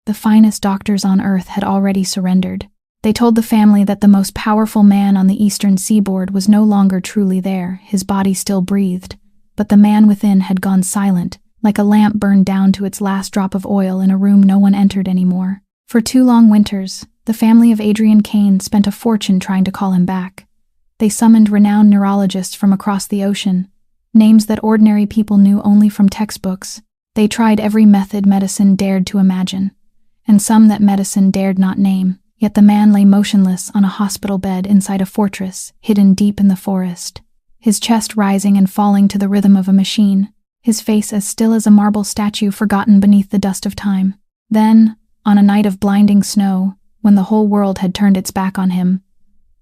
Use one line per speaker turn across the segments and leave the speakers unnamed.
The finest doctors on earth had already surrendered. They told the family that the most powerful man on the eastern seaboard was no longer truly there. His body still breathed, but the man within had gone silent, like a lamp burned down to its last drop of oil in a room no one entered anymore. For 2 long winters, the family of Adrian Kane spent a fortune trying to call him back. They summoned renowned neurologists from across the ocean, names that ordinary people knew only from textbooks. They tried every method medicine dared to imagine, and some that medicine dared not name. Yet the man lay motionless on a hospital bed inside a fortress, hidden deep in the forest, his chest rising and falling to the rhythm of a machine, his face as still as a marble statue forgotten beneath the dust of time. Then, on a night of blinding snow, when the whole world had turned its back on him,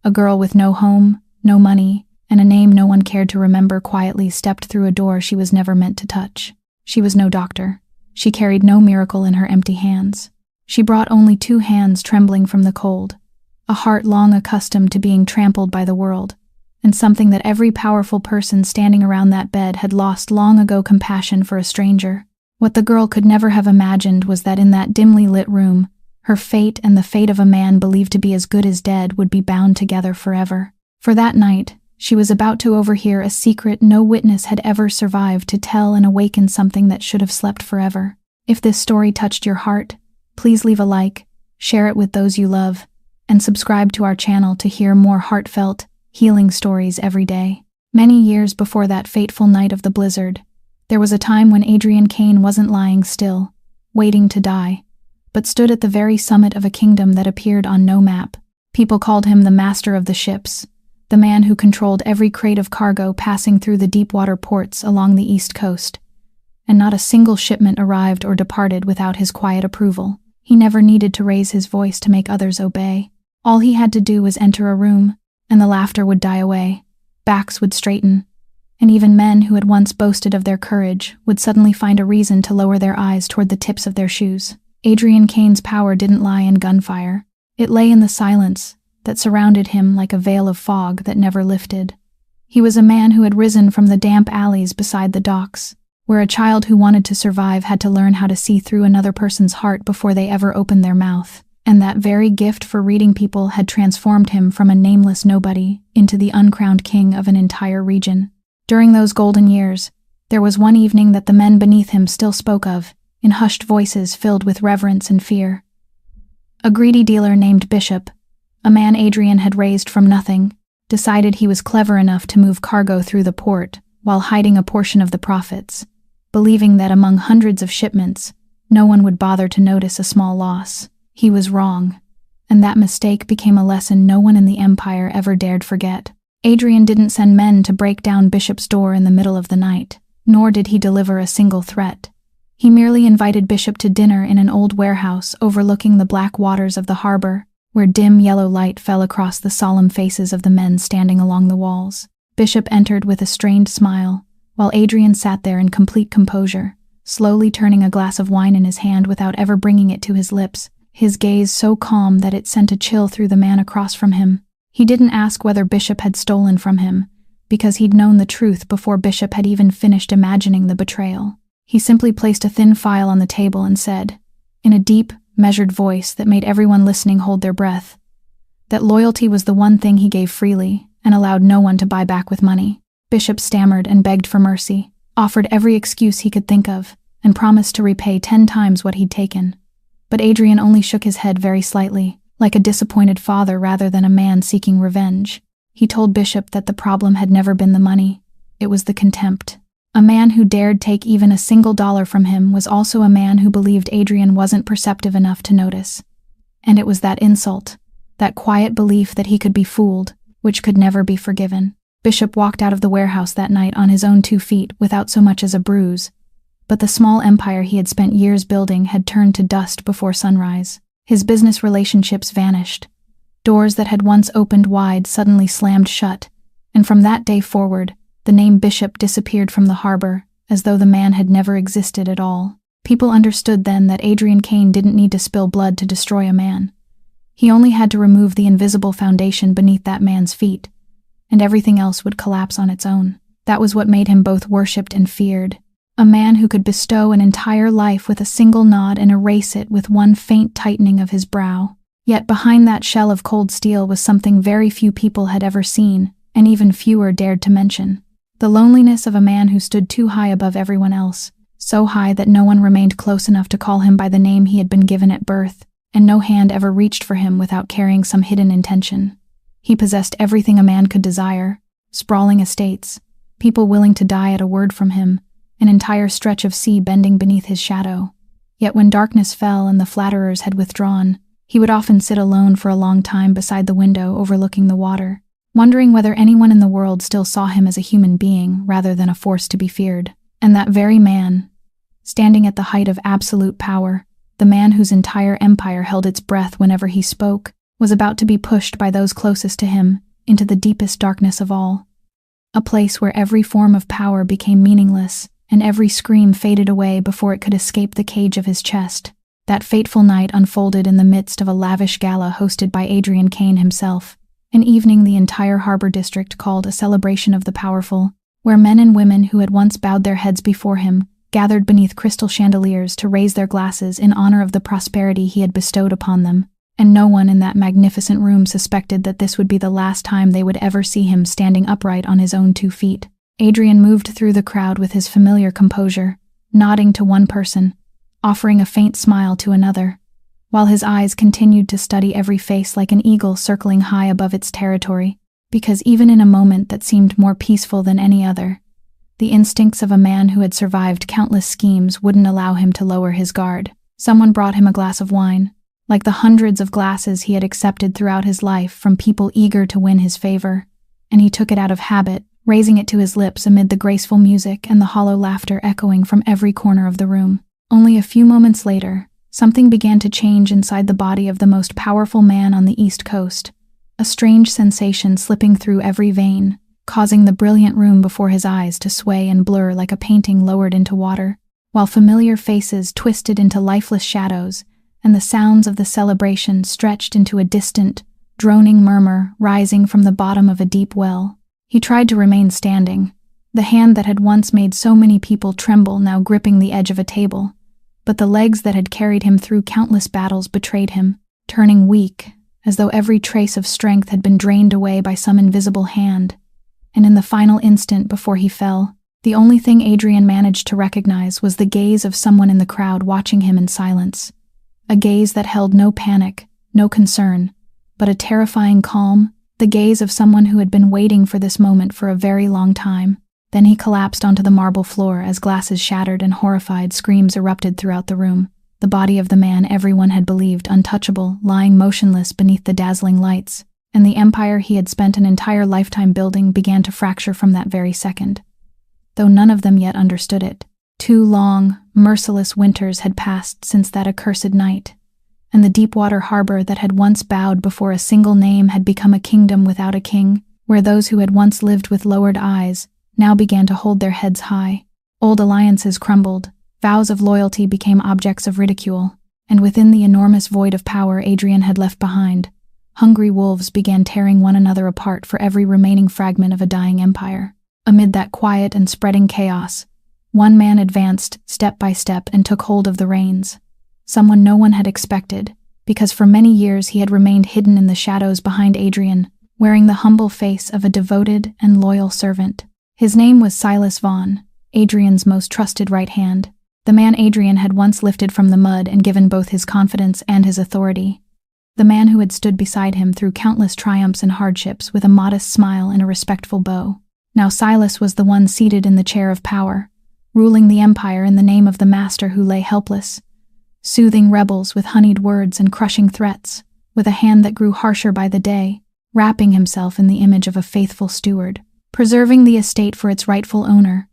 a girl with no home, no money, and a name no one cared to remember quietly stepped through a door she was never meant to touch. She was no doctor. She carried no miracle in her empty hands. She brought only 2 hands trembling from the cold, a heart long accustomed to being trampled by the world, and something that every powerful person standing around that bed had lost long ago: compassion for a stranger. What the girl could never have imagined was that in that dimly lit room, her fate and the fate of a man believed to be as good as dead would be bound together forever. For that night, she was about to overhear a secret no witness had ever survived to tell and awaken something that should have slept forever. If this story touched your heart, please leave a like, share it with those you love, and subscribe to our channel to hear more heartfelt, healing stories every day. Many years before that fateful night of the blizzard, there was a time when Adrian Kane wasn't lying still, waiting to die, but stood at the very summit of a kingdom that appeared on no map. People called him the master of the ships, the man who controlled every crate of cargo passing through the deep-water ports along the east coast, and not a single shipment arrived or departed without his quiet approval. He never needed to raise his voice to make others obey. All he had to do was enter a room, and the laughter would die away, backs would straighten, and even men who had once boasted of their courage would suddenly find a reason to lower their eyes toward the tips of their shoes. Adrian Kane's power didn't lie in gunfire. It lay in the silence that surrounded him like a veil of fog that never lifted. He was a man who had risen from the damp alleys beside the docks, where a child who wanted to survive had to learn how to see through another person's heart before they ever opened their mouth. And that very gift for reading people had transformed him from a nameless nobody into the uncrowned king of an entire region. During those golden years, there was one evening that the men beneath him still spoke of, in hushed voices filled with reverence and fear. A greedy dealer named Bishop, a man Adrian had raised from nothing, decided he was clever enough to move cargo through the port while hiding a portion of the profits, believing that among hundreds of shipments, no one would bother to notice a small loss. He was wrong, and that mistake became a lesson no one in the Empire ever dared forget. Adrian didn't send men to break down Bishop's door in the middle of the night, nor did he deliver a single threat. He merely invited Bishop to dinner in an old warehouse overlooking the black waters of the harbor, where dim yellow light fell across the solemn faces of the men standing along the walls. Bishop entered with a strained smile, while Adrian sat there in complete composure, slowly turning a glass of wine in his hand without ever bringing it to his lips, his gaze so calm that it sent a chill through the man across from him. He didn't ask whether Bishop had stolen from him, because he'd known the truth before Bishop had even finished imagining the betrayal. He simply placed a thin file on the table and said, in a deep, measured voice that made everyone listening hold their breath, that loyalty was the one thing he gave freely and allowed no one to buy back with money. Bishop stammered and begged for mercy, offered every excuse he could think of, and promised to repay 10 times what he'd taken. But Adrian only shook his head very slightly, like a disappointed father rather than a man seeking revenge. He told Bishop that the problem had never been the money, it was the contempt. A man who dared take even a single dollar from him was also a man who believed Adrian wasn't perceptive enough to notice. And it was that insult, that quiet belief that he could be fooled, which could never be forgiven. Bishop walked out of the warehouse that night on his own 2 feet without so much as a bruise, but the small empire he had spent years building had turned to dust before sunrise. His business relationships vanished. Doors that had once opened wide suddenly slammed shut, and from that day forward, the name Bishop disappeared from the harbor, as though the man had never existed at all. People understood then that Adrian Kane didn't need to spill blood to destroy a man. He only had to remove the invisible foundation beneath that man's feet, and everything else would collapse on its own. That was what made him both worshipped and feared. A man who could bestow an entire life with a single nod and erase it with one faint tightening of his brow. Yet behind that shell of cold steel was something very few people had ever seen, and even fewer dared to mention. The loneliness of a man who stood too high above everyone else, so high that no one remained close enough to call him by the name he had been given at birth, and no hand ever reached for him without carrying some hidden intention. He possessed everything a man could desire: sprawling estates, people willing to die at a word from him, an entire stretch of sea bending beneath his shadow. Yet when darkness fell and the flatterers had withdrawn, he would often sit alone for a long time beside the window overlooking the water, wondering whether anyone in the world still saw him as a human being rather than a force to be feared. And that very man, standing at the height of absolute power, the man whose entire empire held its breath whenever he spoke, was about to be pushed by those closest to him into the deepest darkness of all. A place where every form of power became meaningless, and every scream faded away before it could escape the cage of his chest. That fateful night unfolded in the midst of a lavish gala hosted by Adrian Kane himself, an evening the entire harbor district called a celebration of the powerful, where men and women who had once bowed their heads before him gathered beneath crystal chandeliers to raise their glasses in honor of the prosperity he had bestowed upon them, and no one in that magnificent room suspected that this would be the last time they would ever see him standing upright on his own 2 feet. Adrian moved through the crowd with his familiar composure, nodding to one person, offering a faint smile to another, while his eyes continued to study every face like an eagle circling high above its territory, because even in a moment that seemed more peaceful than any other, the instincts of a man who had survived countless schemes wouldn't allow him to lower his guard. Someone brought him a glass of wine, like the hundreds of glasses he had accepted throughout his life from people eager to win his favor, and he took it out of habit, raising it to his lips amid the graceful music and the hollow laughter echoing from every corner of the room. Only a few moments later, something began to change inside the body of the most powerful man on the East Coast, a strange sensation slipping through every vein, causing the brilliant room before his eyes to sway and blur like a painting lowered into water, while familiar faces twisted into lifeless shadows, and the sounds of the celebration stretched into a distant, droning murmur rising from the bottom of a deep well. He tried to remain standing, the hand that had once made so many people tremble now gripping the edge of a table, but the legs that had carried him through countless battles betrayed him, turning weak, as though every trace of strength had been drained away by some invisible hand. And in the final instant before he fell, the only thing Adrian managed to recognize was the gaze of someone in the crowd watching him in silence. A gaze that held no panic, no concern, but a terrifying calm, the gaze of someone who had been waiting for this moment for a very long time. Then he collapsed onto the marble floor as glasses shattered and horrified screams erupted throughout the room. The body of the man everyone had believed untouchable, lying motionless beneath the dazzling lights, and the empire he had spent an entire lifetime building began to fracture from that very second. Though none of them yet understood it. 2 long, merciless winters had passed since that accursed night, and the Deepwater harbor that had once bowed before a single name had become a kingdom without a king, where those who had once lived with lowered eyes now began to hold their heads high. Old alliances crumbled, vows of loyalty became objects of ridicule, and within the enormous void of power Adrian had left behind, hungry wolves began tearing one another apart for every remaining fragment of a dying empire. Amid that quiet and spreading chaos, one man advanced step by step and took hold of the reins. Someone no one had expected, because for many years he had remained hidden in the shadows behind Adrian, wearing the humble face of a devoted and loyal servant. His name was Silas Vaughn, Adrian's most trusted right hand, the man Adrian had once lifted from the mud and given both his confidence and his authority. The man who had stood beside him through countless triumphs and hardships with a modest smile and a respectful bow. Now Silas was the one seated in the chair of power, ruling the empire in the name of the master who lay helpless, soothing rebels with honeyed words and crushing threats, with a hand that grew harsher by the day, wrapping himself in the image of a faithful steward, preserving the estate for its rightful owner,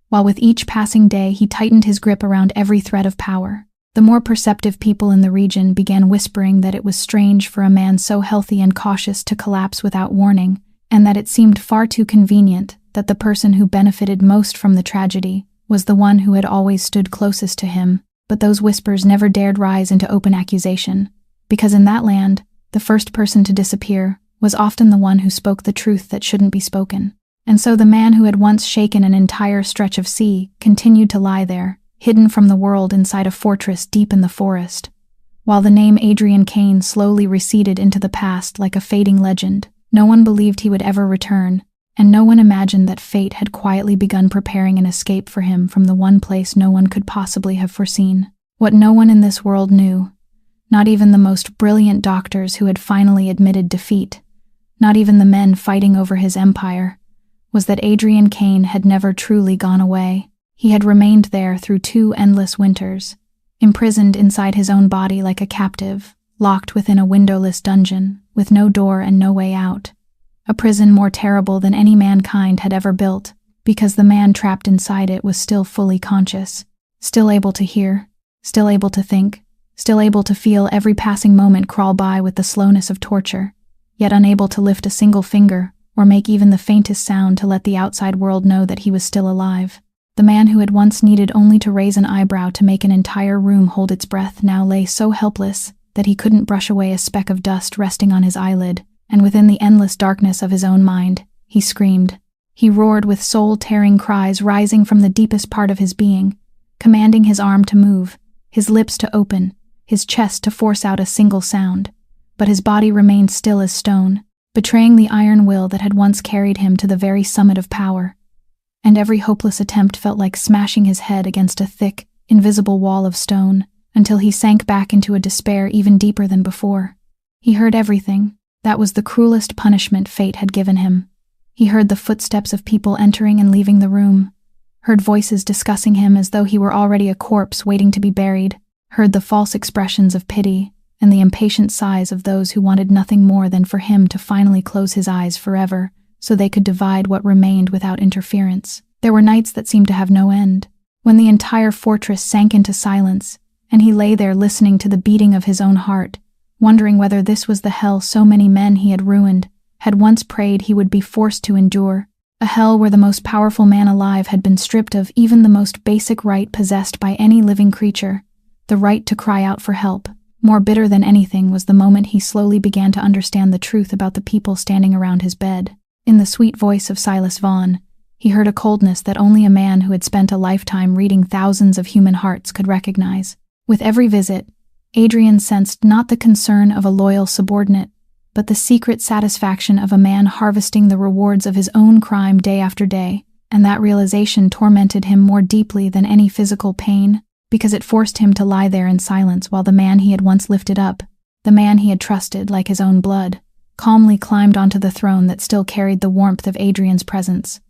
while with each passing day he tightened his grip around every thread of power. The more perceptive people in the region began whispering that it was strange for a man so healthy and cautious to collapse without warning, and that it seemed far too convenient that the person who benefited most from the tragedy was the one who had always stood closest to him. But those whispers never dared rise into open accusation, because in that land, the first person to disappear was often the one who spoke the truth that shouldn't be spoken. And so the man who had once shaken an entire stretch of sea continued to lie there, hidden from the world inside a fortress deep in the forest. While the name Adrian Kane slowly receded into the past like a fading legend, no one believed he would ever return, and no one imagined that fate had quietly begun preparing an escape for him from the one place no one could possibly have foreseen. What no one in this world knew, not even the most brilliant doctors who had finally admitted defeat, not even the men fighting over his empire, was that Adrian Kane had never truly gone away. He had remained there through 2 endless winters, imprisoned inside his own body like a captive, locked within a windowless dungeon, with no door and no way out. A prison more terrible than any mankind had ever built, because the man trapped inside it was still fully conscious, still able to hear, still able to think, still able to feel every passing moment crawl by with the slowness of torture, yet unable to lift a single finger or make even the faintest sound to let the outside world know that he was still alive. The man who had once needed only to raise an eyebrow to make an entire room hold its breath now lay so helpless that he couldn't brush away a speck of dust resting on his eyelid, and within the endless darkness of his own mind, he screamed. He roared with soul-tearing cries rising from the deepest part of his being, commanding his arm to move, his lips to open, his chest to force out a single sound. But his body remained still as stone, betraying the iron will that had once carried him to the very summit of power. And every hopeless attempt felt like smashing his head against a thick, invisible wall of stone, until he sank back into a despair even deeper than before. He heard everything. That was the cruelest punishment fate had given him. He heard the footsteps of people entering and leaving the room, heard voices discussing him as though he were already a corpse waiting to be buried, heard the false expressions of pity and the impatient sighs of those who wanted nothing more than for him to finally close his eyes forever so they could divide what remained without interference. There were nights that seemed to have no end, when the entire fortress sank into silence, and he lay there listening to the beating of his own heart, wondering whether this was the hell so many men he had ruined had once prayed he would be forced to endure, a hell where the most powerful man alive had been stripped of even the most basic right possessed by any living creature, the right to cry out for help. More bitter than anything was the moment he slowly began to understand the truth about the people standing around his bed. In the sweet voice of Silas Vaughn, he heard a coldness that only a man who had spent a lifetime reading thousands of human hearts could recognize. With every visit, Adrian sensed not the concern of a loyal subordinate, but the secret satisfaction of a man harvesting the rewards of his own crime day after day, and that realization tormented him more deeply than any physical pain, because it forced him to lie there in silence while the man he had once lifted up, the man he had trusted like his own blood, calmly climbed onto the throne that still carried the warmth of Adrian's presence,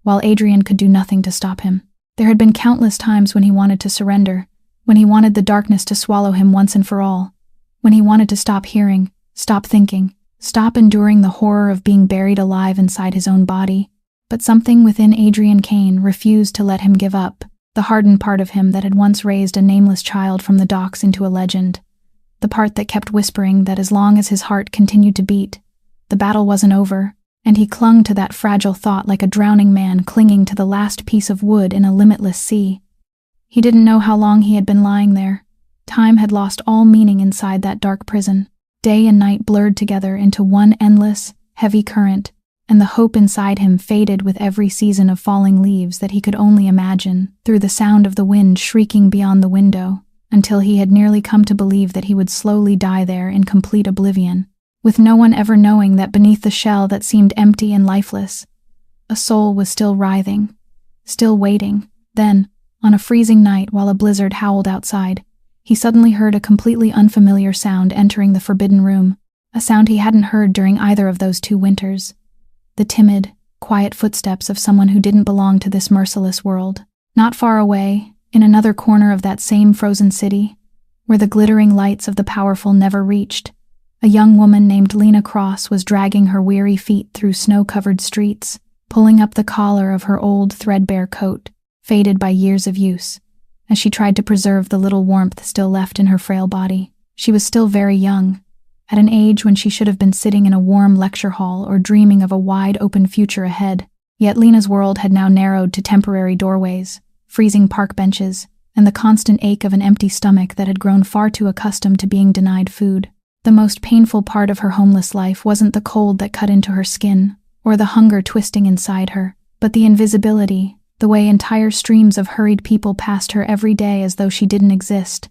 while Adrian could do nothing to stop him. There had been countless times when he wanted to surrender, when he wanted the darkness to swallow him once and for all, when he wanted to stop hearing, stop thinking, stop enduring the horror of being buried alive inside his own body. But something within Adrian Kane refused to let him give up, the hardened part of him that had once raised a nameless child from the docks into a legend, the part that kept whispering that as long as his heart continued to beat, the battle wasn't over, and he clung to that fragile thought like a drowning man clinging to the last piece of wood in a limitless sea. He didn't know how long he had been lying there. Time had lost all meaning inside that dark prison. Day and night blurred together into one endless, heavy current, and the hope inside him faded with every season of falling leaves that he could only imagine, through the sound of the wind shrieking beyond the window, until he had nearly come to believe that he would slowly die there in complete oblivion, with no one ever knowing that beneath the shell that seemed empty and lifeless, a soul was still writhing, still waiting. Then, on a freezing night while a blizzard howled outside, he suddenly heard a completely unfamiliar sound entering the forbidden room, a sound he hadn't heard during either of those 2 winters. The timid, quiet footsteps of someone who didn't belong to this merciless world. Not far away, in another corner of that same frozen city, where the glittering lights of the powerful never reached, a young woman named Lena Cross was dragging her weary feet through snow-covered streets, pulling up the collar of her old, threadbare coat, faded by years of use, as she tried to preserve the little warmth still left in her frail body. She was still very young, at an age when she should have been sitting in a warm lecture hall or dreaming of a wide-open future ahead. Yet Lena's world had now narrowed to temporary doorways, freezing park benches, and the constant ache of an empty stomach that had grown far too accustomed to being denied food. The most painful part of her homeless life wasn't the cold that cut into her skin, or the hunger twisting inside her, but the invisibility, the way entire streams of hurried people passed her every day as though she didn't exist,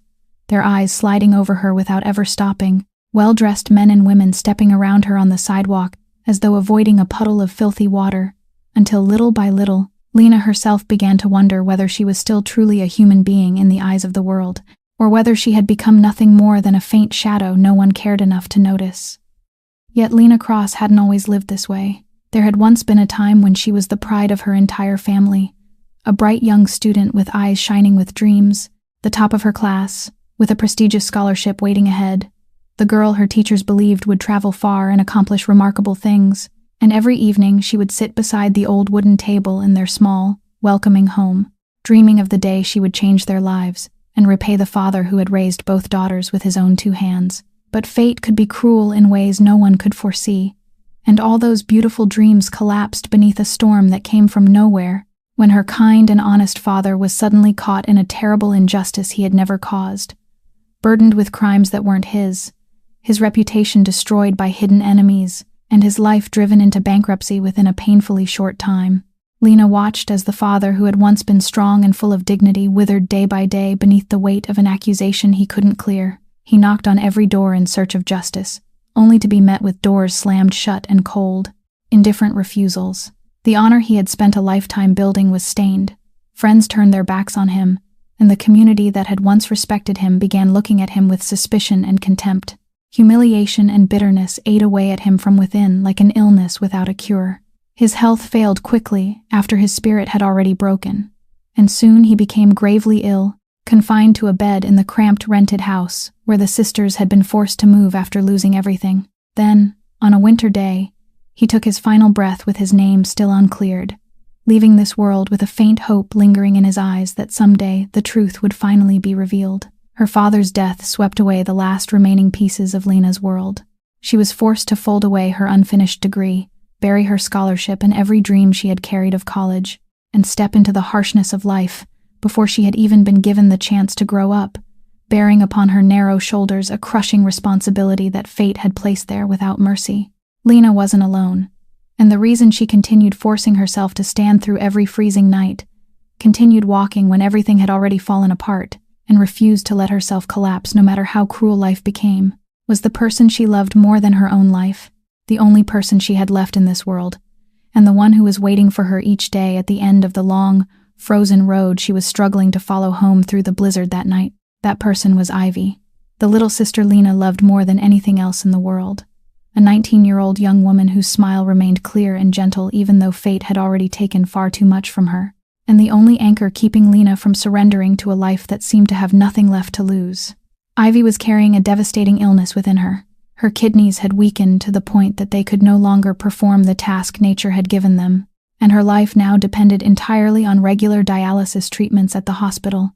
their eyes sliding over her without ever stopping, well-dressed men and women stepping around her on the sidewalk as though avoiding a puddle of filthy water, until little by little, Lena herself began to wonder whether she was still truly a human being in the eyes of the world, or whether she had become nothing more than a faint shadow no one cared enough to notice. Yet Lena Cross hadn't always lived this way. There had once been a time when she was the pride of her entire family, a bright young student with eyes shining with dreams, the top of her class, with a prestigious scholarship waiting ahead, the girl her teachers believed would travel far and accomplish remarkable things, and every evening she would sit beside the old wooden table in their small, welcoming home, dreaming of the day she would change their lives and repay the father who had raised both daughters with his own 2 hands. But fate could be cruel in ways no one could foresee, and all those beautiful dreams collapsed beneath a storm that came from nowhere, when her kind and honest father was suddenly caught in a terrible injustice he had never caused. Burdened with crimes that weren't his reputation destroyed by hidden enemies, and his life driven into bankruptcy within a painfully short time, Lena watched as the father who had once been strong and full of dignity withered day by day beneath the weight of an accusation he couldn't clear. He knocked on every door in search of justice, only to be met with doors slammed shut and cold, indifferent refusals. The honor he had spent a lifetime building was stained. Friends turned their backs on him, and the community that had once respected him began looking at him with suspicion and contempt. Humiliation and bitterness ate away at him from within like an illness without a cure. His health failed quickly after his spirit had already broken, and soon he became gravely ill, confined to a bed in the cramped rented house where the sisters had been forced to move after losing everything. Then, on a winter day, he took his final breath with his name still uncleared, leaving this world with a faint hope lingering in his eyes that someday the truth would finally be revealed. Her father's death swept away the last remaining pieces of Lena's world. She was forced to fold away her unfinished degree, bury her scholarship and every dream she had carried of college, and step into the harshness of life before she had even been given the chance to grow up, bearing upon her narrow shoulders a crushing responsibility that fate had placed there without mercy. Lena wasn't alone, and the reason she continued forcing herself to stand through every freezing night, continued walking when everything had already fallen apart, and refused to let herself collapse no matter how cruel life became, was the person she loved more than her own life, the only person she had left in this world, and the one who was waiting for her each day at the end of the long, frozen road she was struggling to follow home through the blizzard that night. That person was Ivy, the little sister Lena loved more than anything else in the world, a 19-year-old young woman whose smile remained clear and gentle even though fate had already taken far too much from her, and the only anchor keeping Lena from surrendering to a life that seemed to have nothing left to lose. Ivy was carrying a devastating illness within her. Her kidneys had weakened to the point that they could no longer perform the task nature had given them, and her life now depended entirely on regular dialysis treatments at the hospital.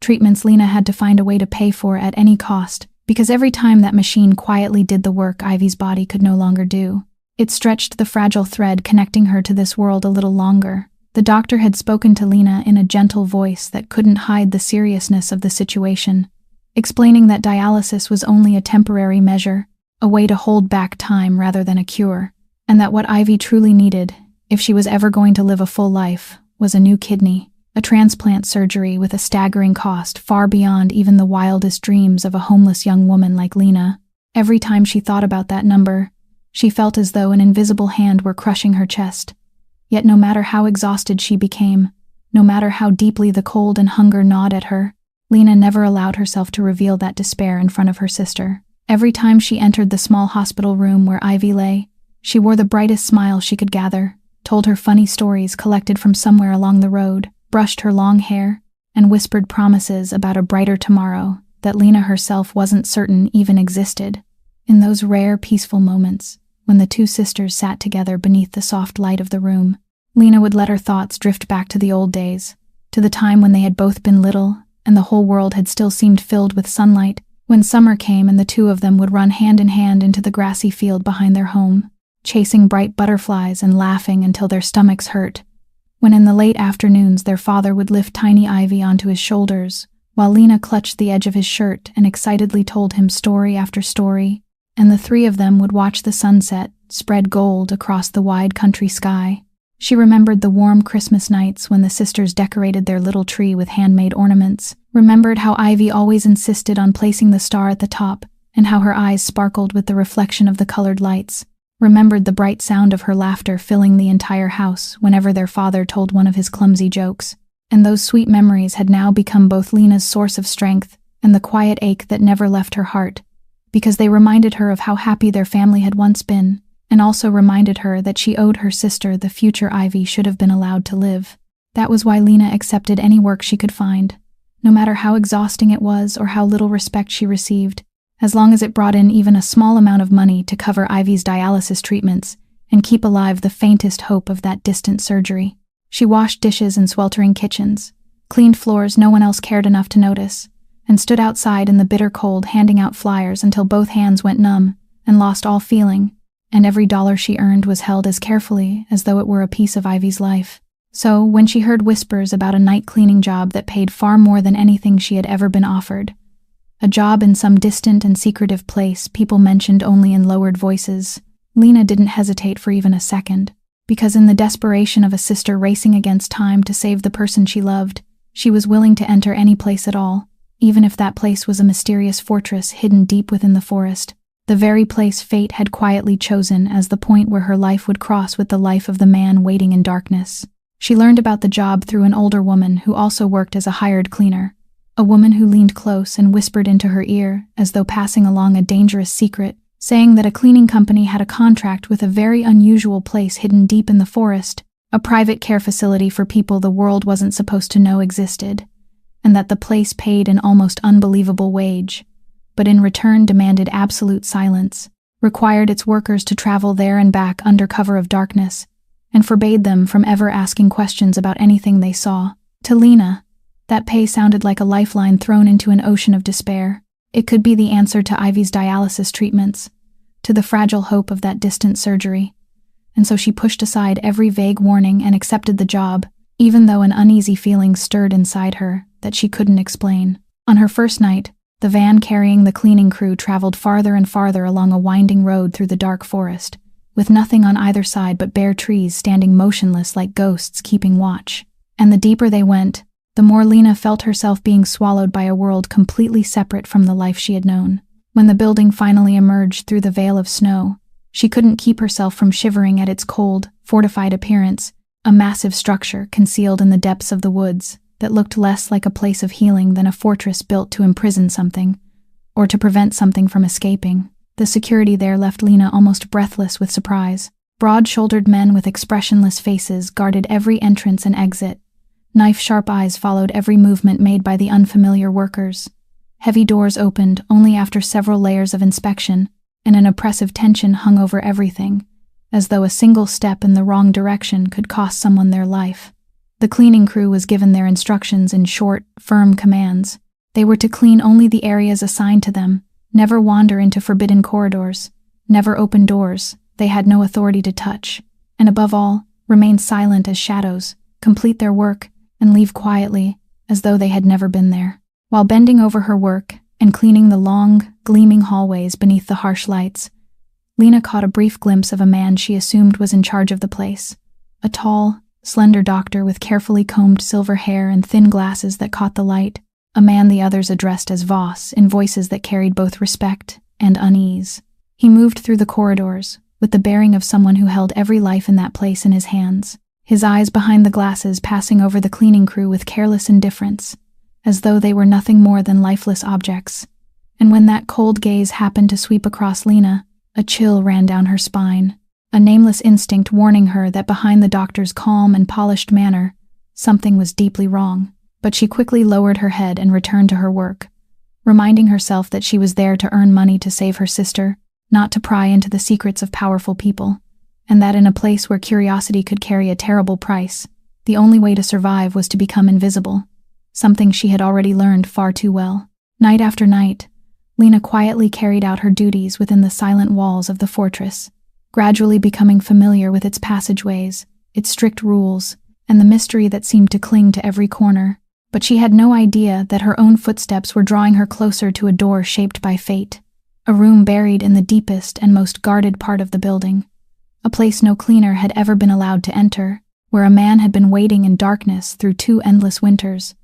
Treatments Lena had to find a way to pay for at any cost, because every time that machine quietly did the work Ivy's body could no longer do, it stretched the fragile thread connecting her to this world a little longer. The doctor had spoken to Lena in a gentle voice that couldn't hide the seriousness of the situation, explaining that dialysis was only a temporary measure, a way to hold back time rather than a cure, and that what Ivy truly needed, if she was ever going to live a full life, was a new kidney, a transplant surgery with a staggering cost far beyond even the wildest dreams of a homeless young woman like Lena. Every time she thought about that number, she felt as though an invisible hand were crushing her chest. Yet no matter how exhausted she became, no matter how deeply the cold and hunger gnawed at her, Lena never allowed herself to reveal that despair in front of her sister. Every time she entered the small hospital room where Ivy lay, she wore the brightest smile she could gather, told her funny stories collected from somewhere along the road, brushed her long hair, and whispered promises about a brighter tomorrow that Lena herself wasn't certain even existed. In those rare, peaceful moments, when the two sisters sat together beneath the soft light of the room, Lena would let her thoughts drift back to the old days, to the time when they had both been little and the whole world had still seemed filled with sunlight, when summer came and the two of them would run hand in hand into the grassy field behind their home, chasing bright butterflies and laughing until their stomachs hurt, when in the late afternoons their father would lift tiny Ivy onto his shoulders, while Lena clutched the edge of his shirt and excitedly told him story after story, and the three of them would watch the sunset spread gold across the wide country sky. She remembered the warm Christmas nights when the sisters decorated their little tree with handmade ornaments, remembered how Ivy always insisted on placing the star at the top, and how her eyes sparkled with the reflection of the colored lights, remembered the bright sound of her laughter filling the entire house whenever their father told one of his clumsy jokes. And those sweet memories had now become both Lena's source of strength and the quiet ache that never left her heart, because they reminded her of how happy their family had once been, and also reminded her that she owed her sister the future Ivy should have been allowed to live. That was why Lena accepted any work she could find, no matter how exhausting it was or how little respect she received, as long as it brought in even a small amount of money to cover Ivy's dialysis treatments and keep alive the faintest hope of that distant surgery. She washed dishes in sweltering kitchens, cleaned floors no one else cared enough to notice, and stood outside in the bitter cold handing out flyers until both hands went numb and lost all feeling, and every dollar she earned was held as carefully as though it were a piece of Ivy's life. So, when she heard whispers about a night cleaning job that paid far more than anything she had ever been offered, a job in some distant and secretive place people mentioned only in lowered voices, Lena didn't hesitate for even a second, because in the desperation of a sister racing against time to save the person she loved, she was willing to enter any place at all, even if that place was a mysterious fortress hidden deep within the forest, the very place fate had quietly chosen as the point where her life would cross with the life of the man waiting in darkness. She learned about the job through an older woman who also worked as a hired cleaner, a woman who leaned close and whispered into her ear as though passing along a dangerous secret, saying that a cleaning company had a contract with a very unusual place hidden deep in the forest, a private care facility for people the world wasn't supposed to know existed, and that the place paid an almost unbelievable wage, but in return demanded absolute silence, required its workers to travel there and back under cover of darkness, and forbade them from ever asking questions about anything they saw. To Lena, that pay sounded like a lifeline thrown into an ocean of despair. It could be the answer to Ivy's dialysis treatments, to the fragile hope of that distant surgery. And so she pushed aside every vague warning and accepted the job, even though an uneasy feeling stirred inside her that she couldn't explain. On her first night, the van carrying the cleaning crew traveled farther and farther along a winding road through the dark forest, with nothing on either side but bare trees standing motionless like ghosts keeping watch. And the deeper they went, the more Lena felt herself being swallowed by a world completely separate from the life she had known. When the building finally emerged through the veil of snow, she couldn't keep herself from shivering at its cold, fortified appearance, a massive structure concealed in the depths of the woods that looked less like a place of healing than a fortress built to imprison something, or to prevent something from escaping. The security there left Lena almost breathless with surprise. Broad-shouldered men with expressionless faces guarded every entrance and exit. Knife-sharp eyes followed every movement made by the unfamiliar workers. Heavy doors opened only after several layers of inspection, and an oppressive tension hung over everything, as though a single step in the wrong direction could cost someone their life. The cleaning crew was given their instructions in short, firm commands. They were to clean only the areas assigned to them, never wander into forbidden corridors, never open doors they had no authority to touch, and above all, remain silent as shadows, complete their work, and leave quietly, as though they had never been there. While bending over her work and cleaning the long, gleaming hallways beneath the harsh lights, Lena caught a brief glimpse of a man she assumed was in charge of the place. A tall, slender doctor with carefully combed silver hair and thin glasses that caught the light, a man the others addressed as Voss in voices that carried both respect and unease. He moved through the corridors, with the bearing of someone who held every life in that place in his hands, his eyes behind the glasses passing over the cleaning crew with careless indifference, as though they were nothing more than lifeless objects. And when that cold gaze happened to sweep across Lena, a chill ran down her spine, a nameless instinct warning her that behind the doctor's calm and polished manner, something was deeply wrong. But she quickly lowered her head and returned to her work, reminding herself that she was there to earn money to save her sister, not to pry into the secrets of powerful people, and that in a place where curiosity could carry a terrible price, the only way to survive was to become invisible, something she had already learned far too well. Night after night, Lena quietly carried out her duties within the silent walls of the fortress, gradually becoming familiar with its passageways, its strict rules, and the mystery that seemed to cling to every corner. But she had no idea that her own footsteps were drawing her closer to a door shaped by fate, a room buried in the deepest and most guarded part of the building. a place no cleaner had ever been allowed to enter, where a man had been waiting in darkness through 2 endless winters,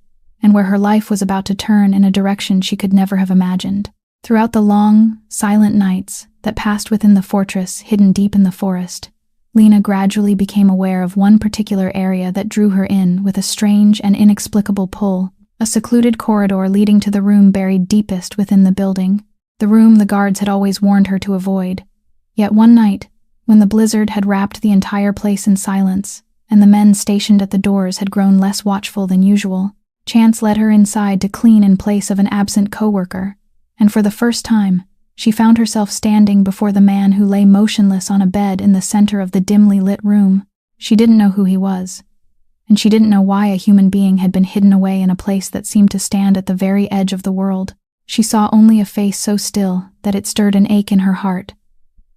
and where her life was about to turn in a direction she could never have imagined. Throughout the long, silent nights that passed within the fortress hidden deep in the forest, Lena gradually became aware of one particular area that drew her in with a strange and inexplicable pull, a secluded corridor leading to the room buried deepest within the building, the room the guards had always warned her to avoid. Yet one night, when the blizzard had wrapped the entire place in silence, and the men stationed at the doors had grown less watchful than usual, chance led her inside to clean in place of an absent coworker, and for the first time, she found herself standing before the man who lay motionless on a bed in the center of the dimly lit room. She didn't know who he was, and she didn't know why a human being had been hidden away in a place that seemed to stand at the very edge of the world. She saw only a face so still that it stirred an ache in her heart.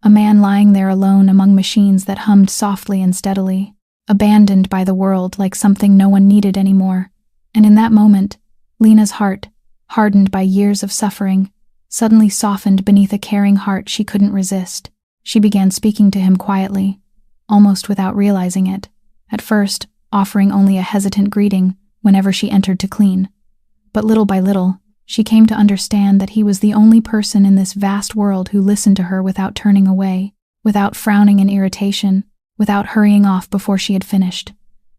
A man lying there alone among machines that hummed softly and steadily, abandoned by the world like something no one needed anymore. And in that moment, Lena's heart, hardened by years of suffering, suddenly softened beneath a caring heart she couldn't resist. She began speaking to him quietly, almost without realizing it, at first offering only a hesitant greeting whenever she entered to clean. But little by little, she came to understand that he was the only person in this vast world who listened to her without turning away, without frowning in irritation, without hurrying off before she had finished.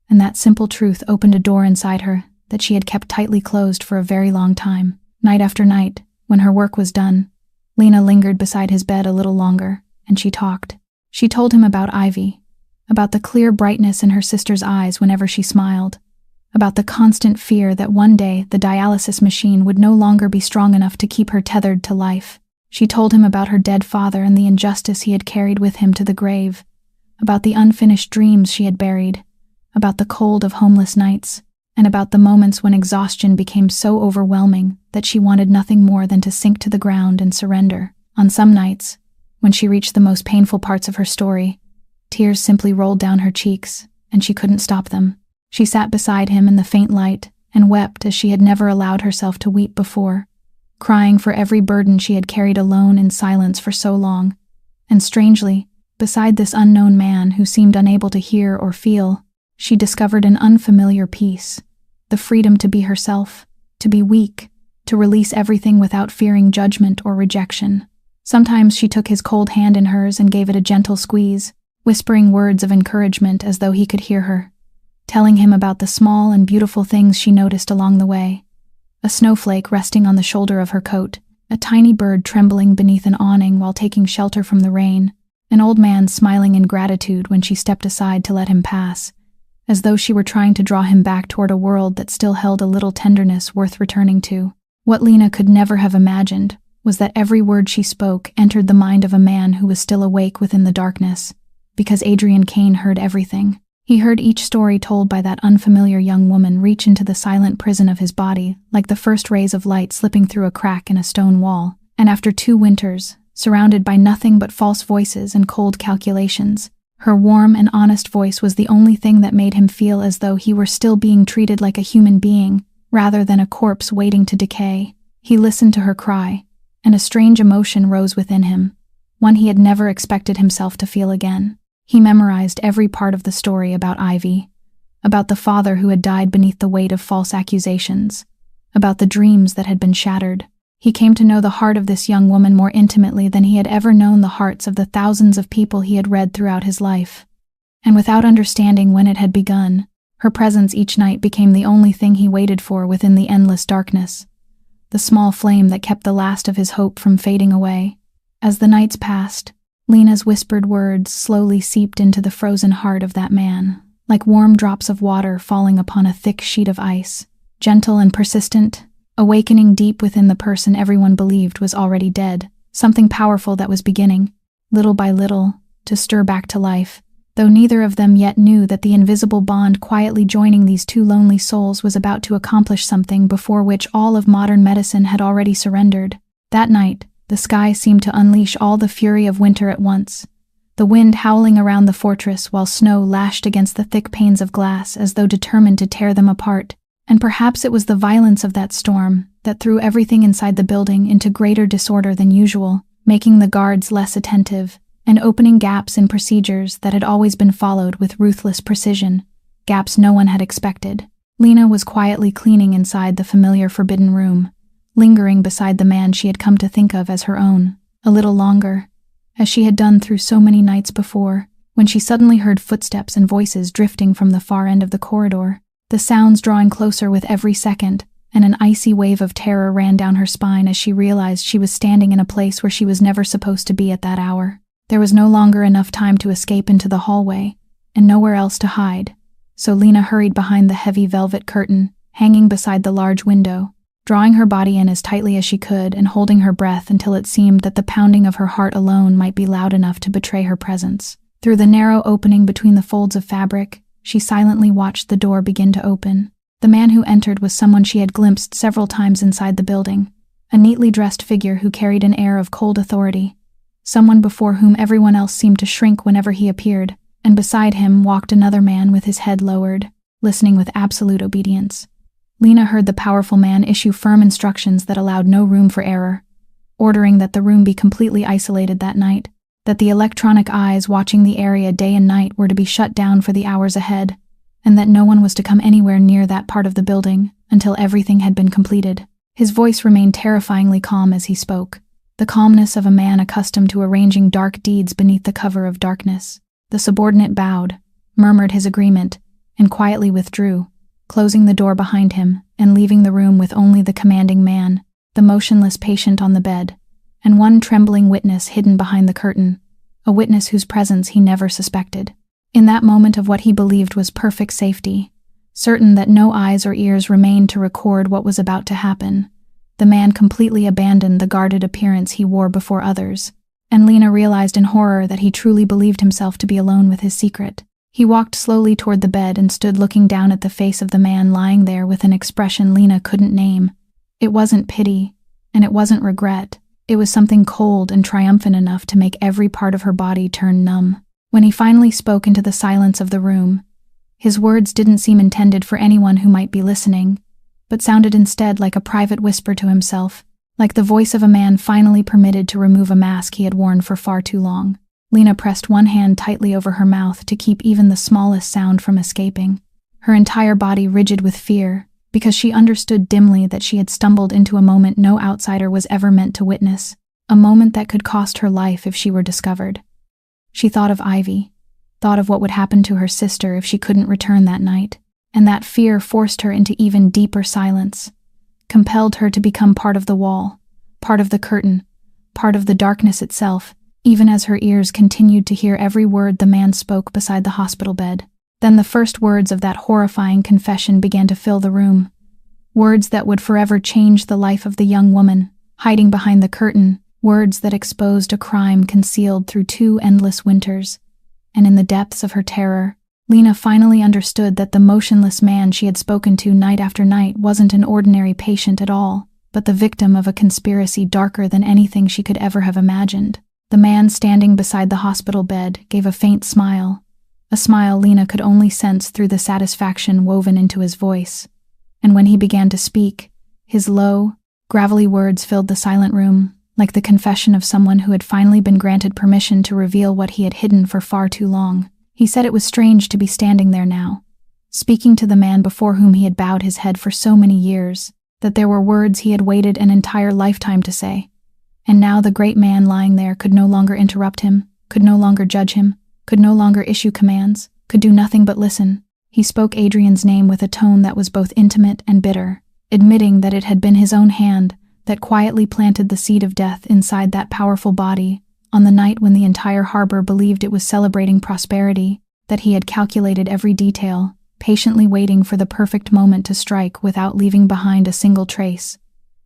And that simple truth opened a door inside her that she had kept tightly closed for a very long time. Night after night, when her work was done, Lena lingered beside his bed a little longer, and she talked. She told him about Ivy, about the clear brightness in her sister's eyes whenever she smiled, about the constant fear that one day the dialysis machine would no longer be strong enough to keep her tethered to life. She told him about her dead father and the injustice he had carried with him to the grave, about the unfinished dreams she had buried, about the cold of homeless nights, and about the moments when exhaustion became so overwhelming that she wanted nothing more than to sink to the ground and surrender. On some nights, when she reached the most painful parts of her story, tears simply rolled down her cheeks, and she couldn't stop them. She sat beside him in the faint light and wept as she had never allowed herself to weep before, crying for every burden she had carried alone in silence for so long. And strangely, beside this unknown man who seemed unable to hear or feel, she discovered an unfamiliar peace, the freedom to be herself, to be weak, to release everything without fearing judgment or rejection. Sometimes she took his cold hand in hers and gave it a gentle squeeze, whispering words of encouragement as though he could hear her, telling him about the small and beautiful things she noticed along the way. A snowflake resting on the shoulder of her coat, a tiny bird trembling beneath an awning while taking shelter from the rain, an old man smiling in gratitude when she stepped aside to let him pass, as though she were trying to draw him back toward a world that still held a little tenderness worth returning to. What Lena could never have imagined was that every word she spoke entered the mind of a man who was still awake within the darkness, because Adrian Kane heard everything. He heard each story told by that unfamiliar young woman reach into the silent prison of his body, like the first rays of light slipping through a crack in a stone wall. And after 2 winters, surrounded by nothing but false voices and cold calculations, her warm and honest voice was the only thing that made him feel as though he were still being treated like a human being, rather than a corpse waiting to decay. He listened to her cry, and a strange emotion rose within him, one he had never expected himself to feel again. He memorized every part of the story about Ivy, about the father who had died beneath the weight of false accusations, about the dreams that had been shattered. He came to know the heart of this young woman more intimately than he had ever known the hearts of the thousands of people he had read throughout his life. And without understanding when it had begun, her presence each night became the only thing he waited for within the endless darkness, the small flame that kept the last of his hope from fading away. As the nights passed, Lena's whispered words slowly seeped into the frozen heart of that man, like warm drops of water falling upon a thick sheet of ice, gentle and persistent, awakening deep within the person everyone believed was already dead, something powerful that was beginning, little by little, to stir back to life, though neither of them yet knew that the invisible bond quietly joining these 2 lonely souls was about to accomplish something before which all of modern medicine had already surrendered. That night, the sky seemed to unleash all the fury of winter at once, the wind howling around the fortress while snow lashed against the thick panes of glass as though determined to tear them apart. And perhaps it was the violence of that storm that threw everything inside the building into greater disorder than usual, making the guards less attentive and opening gaps in procedures that had always been followed with ruthless precision, gaps no one had expected. Lena was quietly cleaning inside the familiar forbidden room, lingering beside the man she had come to think of as her own, a little longer, as she had done through so many nights before, when she suddenly heard footsteps and voices drifting from the far end of the corridor, the sounds drawing closer with every second, and an icy wave of terror ran down her spine as she realized she was standing in a place where she was never supposed to be at that hour. There was no longer enough time to escape into the hallway, and nowhere else to hide, so Lena hurried behind the heavy velvet curtain, hanging beside the large window, drawing her body in as tightly as she could and holding her breath until it seemed that the pounding of her heart alone might be loud enough to betray her presence. Through the narrow opening between the folds of fabric, she silently watched the door begin to open. The man who entered was someone she had glimpsed several times inside the building, a neatly dressed figure who carried an air of cold authority, someone before whom everyone else seemed to shrink whenever he appeared, and beside him walked another man with his head lowered, listening with absolute obedience. Lena heard the powerful man issue firm instructions that allowed no room for error, ordering that the room be completely isolated that night, that the electronic eyes watching the area day and night were to be shut down for the hours ahead, and that no one was to come anywhere near that part of the building until everything had been completed. His voice remained terrifyingly calm as he spoke, the calmness of a man accustomed to arranging dark deeds beneath the cover of darkness. The subordinate bowed, murmured his agreement, and quietly withdrew, closing the door behind him and leaving the room with only the commanding man, the motionless patient on the bed, and one trembling witness hidden behind the curtain, a witness whose presence he never suspected. In that moment of what he believed was perfect safety, certain that no eyes or ears remained to record what was about to happen, the man completely abandoned the guarded appearance he wore before others, and Lena realized in horror that he truly believed himself to be alone with his secret. He walked slowly toward the bed and stood looking down at the face of the man lying there with an expression Lena couldn't name. It wasn't pity, and it wasn't regret. It was something cold and triumphant enough to make every part of her body turn numb. When he finally spoke into the silence of the room, his words didn't seem intended for anyone who might be listening, but sounded instead like a private whisper to himself, like the voice of a man finally permitted to remove a mask he had worn for far too long. Lena pressed one hand tightly over her mouth to keep even the smallest sound from escaping, her entire body rigid with fear, because she understood dimly that she had stumbled into a moment no outsider was ever meant to witness, a moment that could cost her life if she were discovered. She thought of Ivy, thought of what would happen to her sister if she couldn't return that night, and that fear forced her into even deeper silence, compelled her to become part of the wall, part of the curtain, part of the darkness itself, even as her ears continued to hear every word the man spoke beside the hospital bed. Then the first words of that horrifying confession began to fill the room, words that would forever change the life of the young woman, hiding behind the curtain, words that exposed a crime concealed through 2 endless winters. And in the depths of her terror, Lena finally understood that the motionless man she had spoken to night after night wasn't an ordinary patient at all, but the victim of a conspiracy darker than anything she could ever have imagined. The man standing beside the hospital bed gave a faint smile, a smile Lena could only sense through the satisfaction woven into his voice. And when he began to speak, his low, gravelly words filled the silent room, like the confession of someone who had finally been granted permission to reveal what he had hidden for far too long. He said it was strange to be standing there now, speaking to the man before whom he had bowed his head for so many years, that there were words he had waited an entire lifetime to say. And now the great man lying there could no longer interrupt him, could no longer judge him, could no longer issue commands, could do nothing but listen. He spoke Adrian's name with a tone that was both intimate and bitter, admitting that it had been his own hand that quietly planted the seed of death inside that powerful body on the night when the entire harbor believed it was celebrating prosperity, that he had calculated every detail, patiently waiting for the perfect moment to strike without leaving behind a single trace,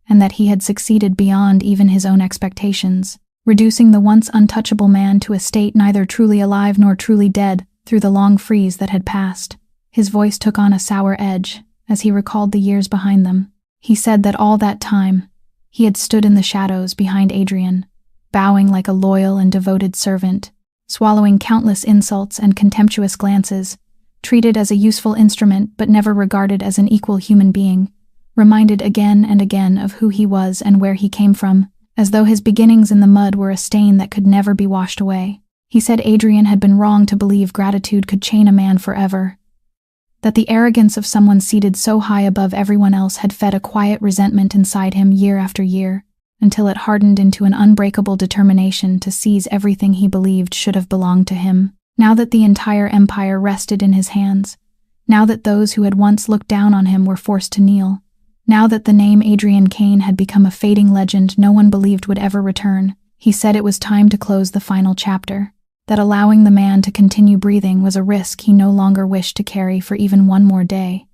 and that he had succeeded beyond even his own expectations, reducing the once untouchable man to a state neither truly alive nor truly dead through the long freeze that had passed. His voice took on a sour edge as he recalled the years behind them. He said that all that time, he had stood in the shadows behind Adrian, bowing like a loyal and devoted servant, swallowing countless insults and contemptuous glances, treated as a useful instrument but never regarded as an equal human being, reminded again and again of who he was and where he came from, as though his beginnings in the mud were a stain that could never be washed away. He said Adrian had been wrong to believe gratitude could chain a man forever, that the arrogance of someone seated so high above everyone else had fed a quiet resentment inside him year after year, until it hardened into an unbreakable determination to seize everything he believed should have belonged to him. Now that the entire empire rested in his hands, now that those who had once looked down on him were forced to kneel, now that the name Adrian Kane had become a fading legend no one believed would ever return, he said it was time to close the final chapter, that allowing the man to continue breathing was a risk he no longer wished to carry for even one more day,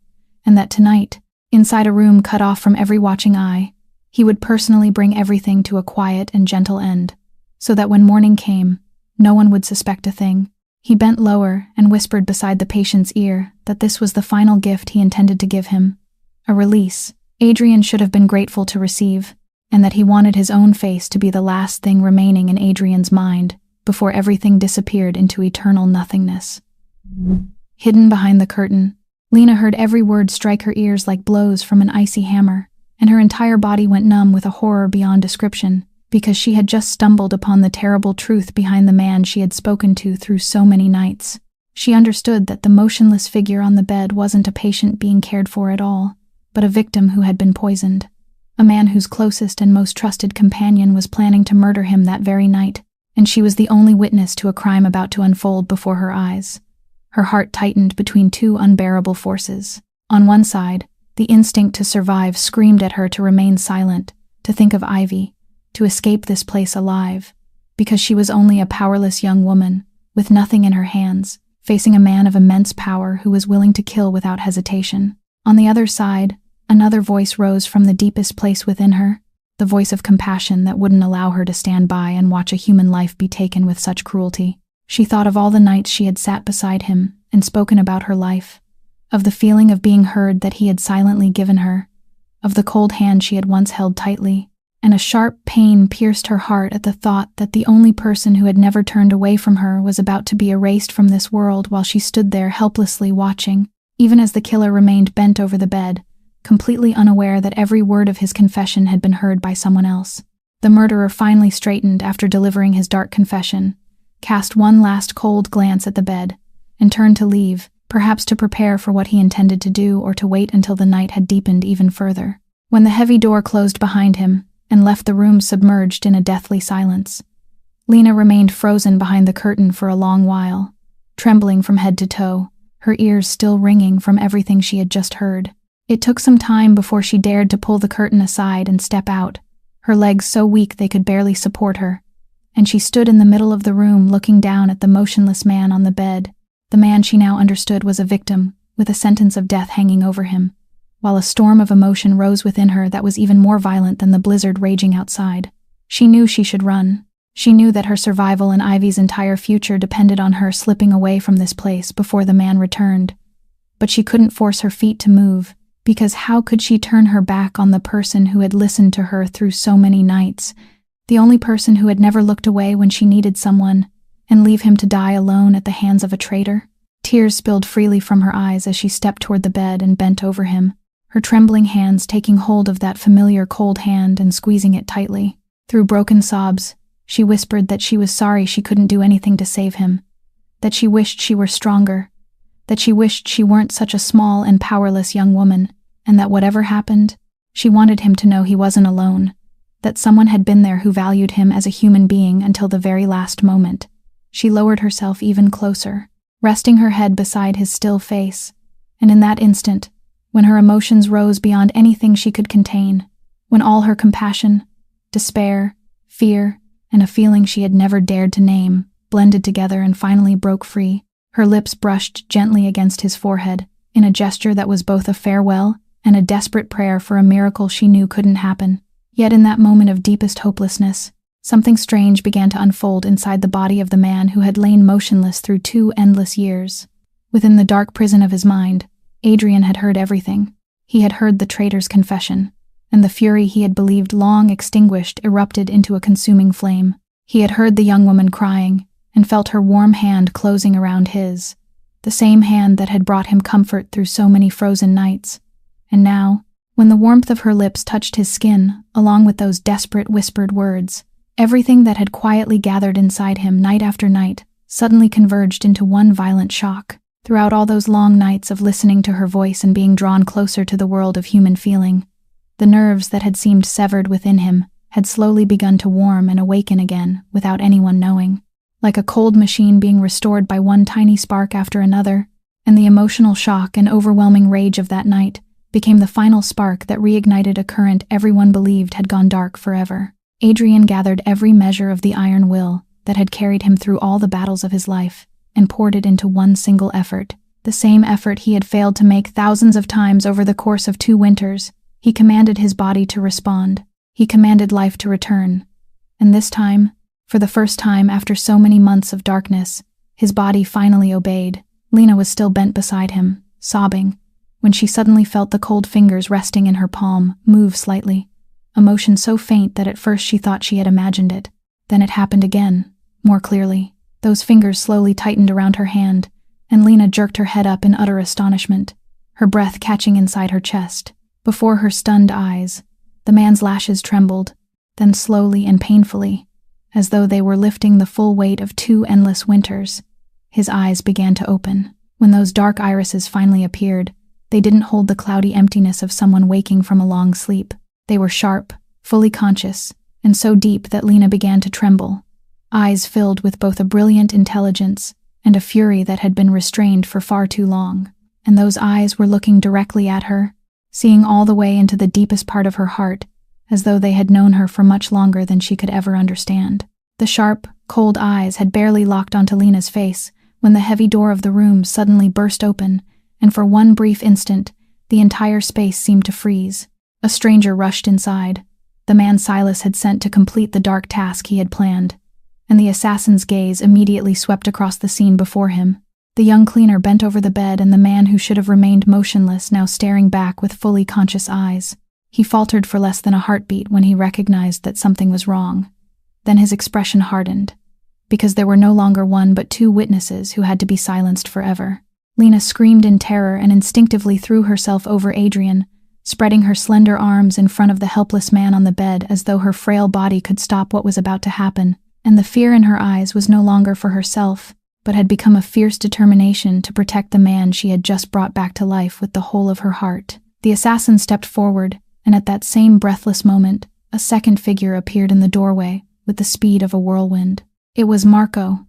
and that tonight, inside a room cut off from every watching eye, he would personally bring everything to a quiet and gentle end, so that when morning came, no one would suspect a thing. He bent lower and whispered beside the patient's ear that this was the final gift he intended to give him, a release Adrian should have been grateful to receive, and that he wanted his own face to be the last thing remaining in Adrian's mind before everything disappeared into eternal nothingness. Hidden behind the curtain, Lena heard every word strike her ears like blows from an icy hammer, and her entire body went numb with a horror beyond description, because she had just stumbled upon the terrible truth behind the man she had spoken to through so many nights. She understood that the motionless figure on the bed wasn't a patient being cared for at all, but a victim who had been poisoned. A man whose closest and most trusted companion was planning to murder him that very night, and she was the only witness to a crime about to unfold before her eyes. Her heart tightened between two unbearable forces. On one side, the instinct to survive screamed at her to remain silent, to think of Ivy, to escape this place alive, because she was only a powerless young woman, with nothing in her hands, facing a man of immense power who was willing to kill without hesitation. On the other side, another voice rose from the deepest place within her, the voice of compassion that wouldn't allow her to stand by and watch a human life be taken with such cruelty. She thought of all the nights she had sat beside him and spoken about her life, of the feeling of being heard that he had silently given her, of the cold hand she had once held tightly, and a sharp pain pierced her heart at the thought that the only person who had never turned away from her was about to be erased from this world while she stood there helplessly watching, even as the killer remained bent over the bed, completely unaware that every word of his confession had been heard by someone else. The murderer finally straightened after delivering his dark confession, cast one last cold glance at the bed, and turned to leave, perhaps to prepare for what he intended to do or to wait until the night had deepened even further. When the heavy door closed behind him and left the room submerged in a deathly silence, Lena remained frozen behind the curtain for a long while, trembling from head to toe, her ears still ringing from everything she had just heard. It took some time before she dared to pull the curtain aside and step out, her legs so weak they could barely support her, and she stood in the middle of the room looking down at the motionless man on the bed, the man she now understood was a victim, with a sentence of death hanging over him, while a storm of emotion rose within her that was even more violent than the blizzard raging outside. She knew she should run. She knew that her survival and Ivy's entire future depended on her slipping away from this place before the man returned. But she couldn't force her feet to move, because how could she turn her back on the person who had listened to her through so many nights, the only person who had never looked away when she needed someone, and leave him to die alone at the hands of a traitor? Tears spilled freely from her eyes as she stepped toward the bed and bent over him, her trembling hands taking hold of that familiar cold hand and squeezing it tightly. Through broken sobs, she whispered that she was sorry she couldn't do anything to save him, that she wished she were stronger, that she wished she weren't such a small and powerless young woman, and that whatever happened, she wanted him to know he wasn't alone, that someone had been there who valued him as a human being until the very last moment. She lowered herself even closer, resting her head beside his still face, and in that instant, when her emotions rose beyond anything she could contain, when all her compassion, despair, fear, and a feeling she had never dared to name blended together and finally broke free, her lips brushed gently against his forehead, in a gesture that was both a farewell and a desperate prayer for a miracle she knew couldn't happen. Yet in that moment of deepest hopelessness, something strange began to unfold inside the body of the man who had lain motionless through 2 endless years. Within the dark prison of his mind, Adrian had heard everything. He had heard the traitor's confession, and the fury he had believed long extinguished erupted into a consuming flame. He had heard the young woman crying, and felt her warm hand closing around his, the same hand that had brought him comfort through so many frozen nights. And now, when the warmth of her lips touched his skin, along with those desperate whispered words, everything that had quietly gathered inside him night after night suddenly converged into one violent shock. Throughout all those long nights of listening to her voice and being drawn closer to the world of human feeling, the nerves that had seemed severed within him had slowly begun to warm and awaken again without anyone knowing. Like a cold machine being restored by one tiny spark after another, and the emotional shock and overwhelming rage of that night became the final spark that reignited a current everyone believed had gone dark forever. Adrian gathered every measure of the iron will that had carried him through all the battles of his life and poured it into one single effort, the same effort he had failed to make thousands of times over the course of 2 winters. He commanded his body to respond. He commanded life to return. And this time, for the first time after so many months of darkness, his body finally obeyed. Lena was still bent beside him, sobbing, when she suddenly felt the cold fingers resting in her palm move slightly, a motion so faint that at first she thought she had imagined it. Then it happened again, more clearly. Those fingers slowly tightened around her hand, and Lena jerked her head up in utter astonishment, her breath catching inside her chest. Before her stunned eyes, the man's lashes trembled, then slowly and painfully, as though they were lifting the full weight of 2 endless winters, his eyes began to open. When those dark irises finally appeared, they didn't hold the cloudy emptiness of someone waking from a long sleep. They were sharp, fully conscious, and so deep that Lena began to tremble, eyes filled with both a brilliant intelligence and a fury that had been restrained for far too long. And those eyes were looking directly at her, seeing all the way into the deepest part of her heart, as though they had known her for much longer than she could ever understand. The sharp, cold eyes had barely locked onto Lena's face when the heavy door of the room suddenly burst open, and for one brief instant, the entire space seemed to freeze. A stranger rushed inside, the man Silas had sent to complete the dark task he had planned, and the assassin's gaze immediately swept across the scene before him. The young cleaner bent over the bed, and the man who should have remained motionless now staring back with fully conscious eyes. He faltered for less than a heartbeat when he recognized that something was wrong. Then his expression hardened, because there were no longer 1 but 2 witnesses who had to be silenced forever. Lena screamed in terror and instinctively threw herself over Adrian, spreading her slender arms in front of the helpless man on the bed as though her frail body could stop what was about to happen. And the fear in her eyes was no longer for herself, but had become a fierce determination to protect the man she had just brought back to life with the whole of her heart. The assassin stepped forward, and at that same breathless moment, a second figure appeared in the doorway with the speed of a whirlwind. It was Marco,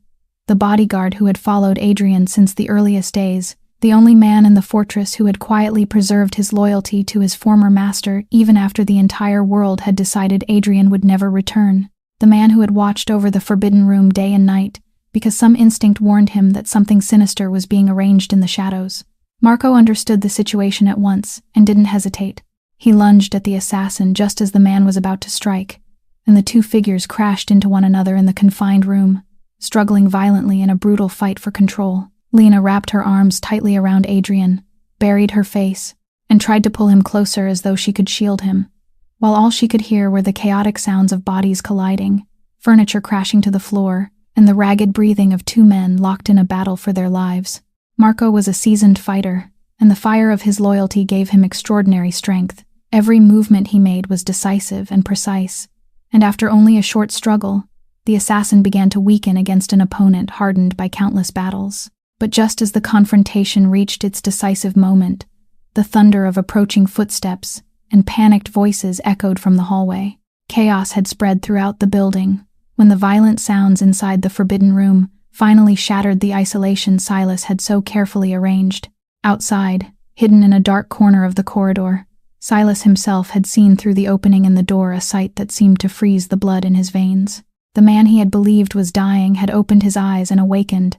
the bodyguard who had followed Adrian since the earliest days, the only man in the fortress who had quietly preserved his loyalty to his former master even after the entire world had decided Adrian would never return. The man who had watched over the forbidden room day and night, because some instinct warned him that something sinister was being arranged in the shadows. Marco understood the situation at once and didn't hesitate. He lunged at the assassin just as the man was about to strike, and the 2 figures crashed into one another in the confined room, struggling violently in a brutal fight for control. Lena wrapped her arms tightly around Adrian, buried her face, and tried to pull him closer as though she could shield him, while all she could hear were the chaotic sounds of bodies colliding, furniture crashing to the floor, and the ragged breathing of 2 men locked in a battle for their lives. Marco was a seasoned fighter, and the fire of his loyalty gave him extraordinary strength. Every movement he made was decisive and precise, and after only a short struggle, the assassin began to weaken against an opponent hardened by countless battles. But just as the confrontation reached its decisive moment, the thunder of approaching footsteps and panicked voices echoed from the hallway. Chaos had spread throughout the building when the violent sounds inside the forbidden room finally shattered the isolation Silas had so carefully arranged. Outside, hidden in a dark corner of the corridor, Silas himself had seen through the opening in the door a sight that seemed to freeze the blood in his veins. The man he had believed was dying had opened his eyes and awakened,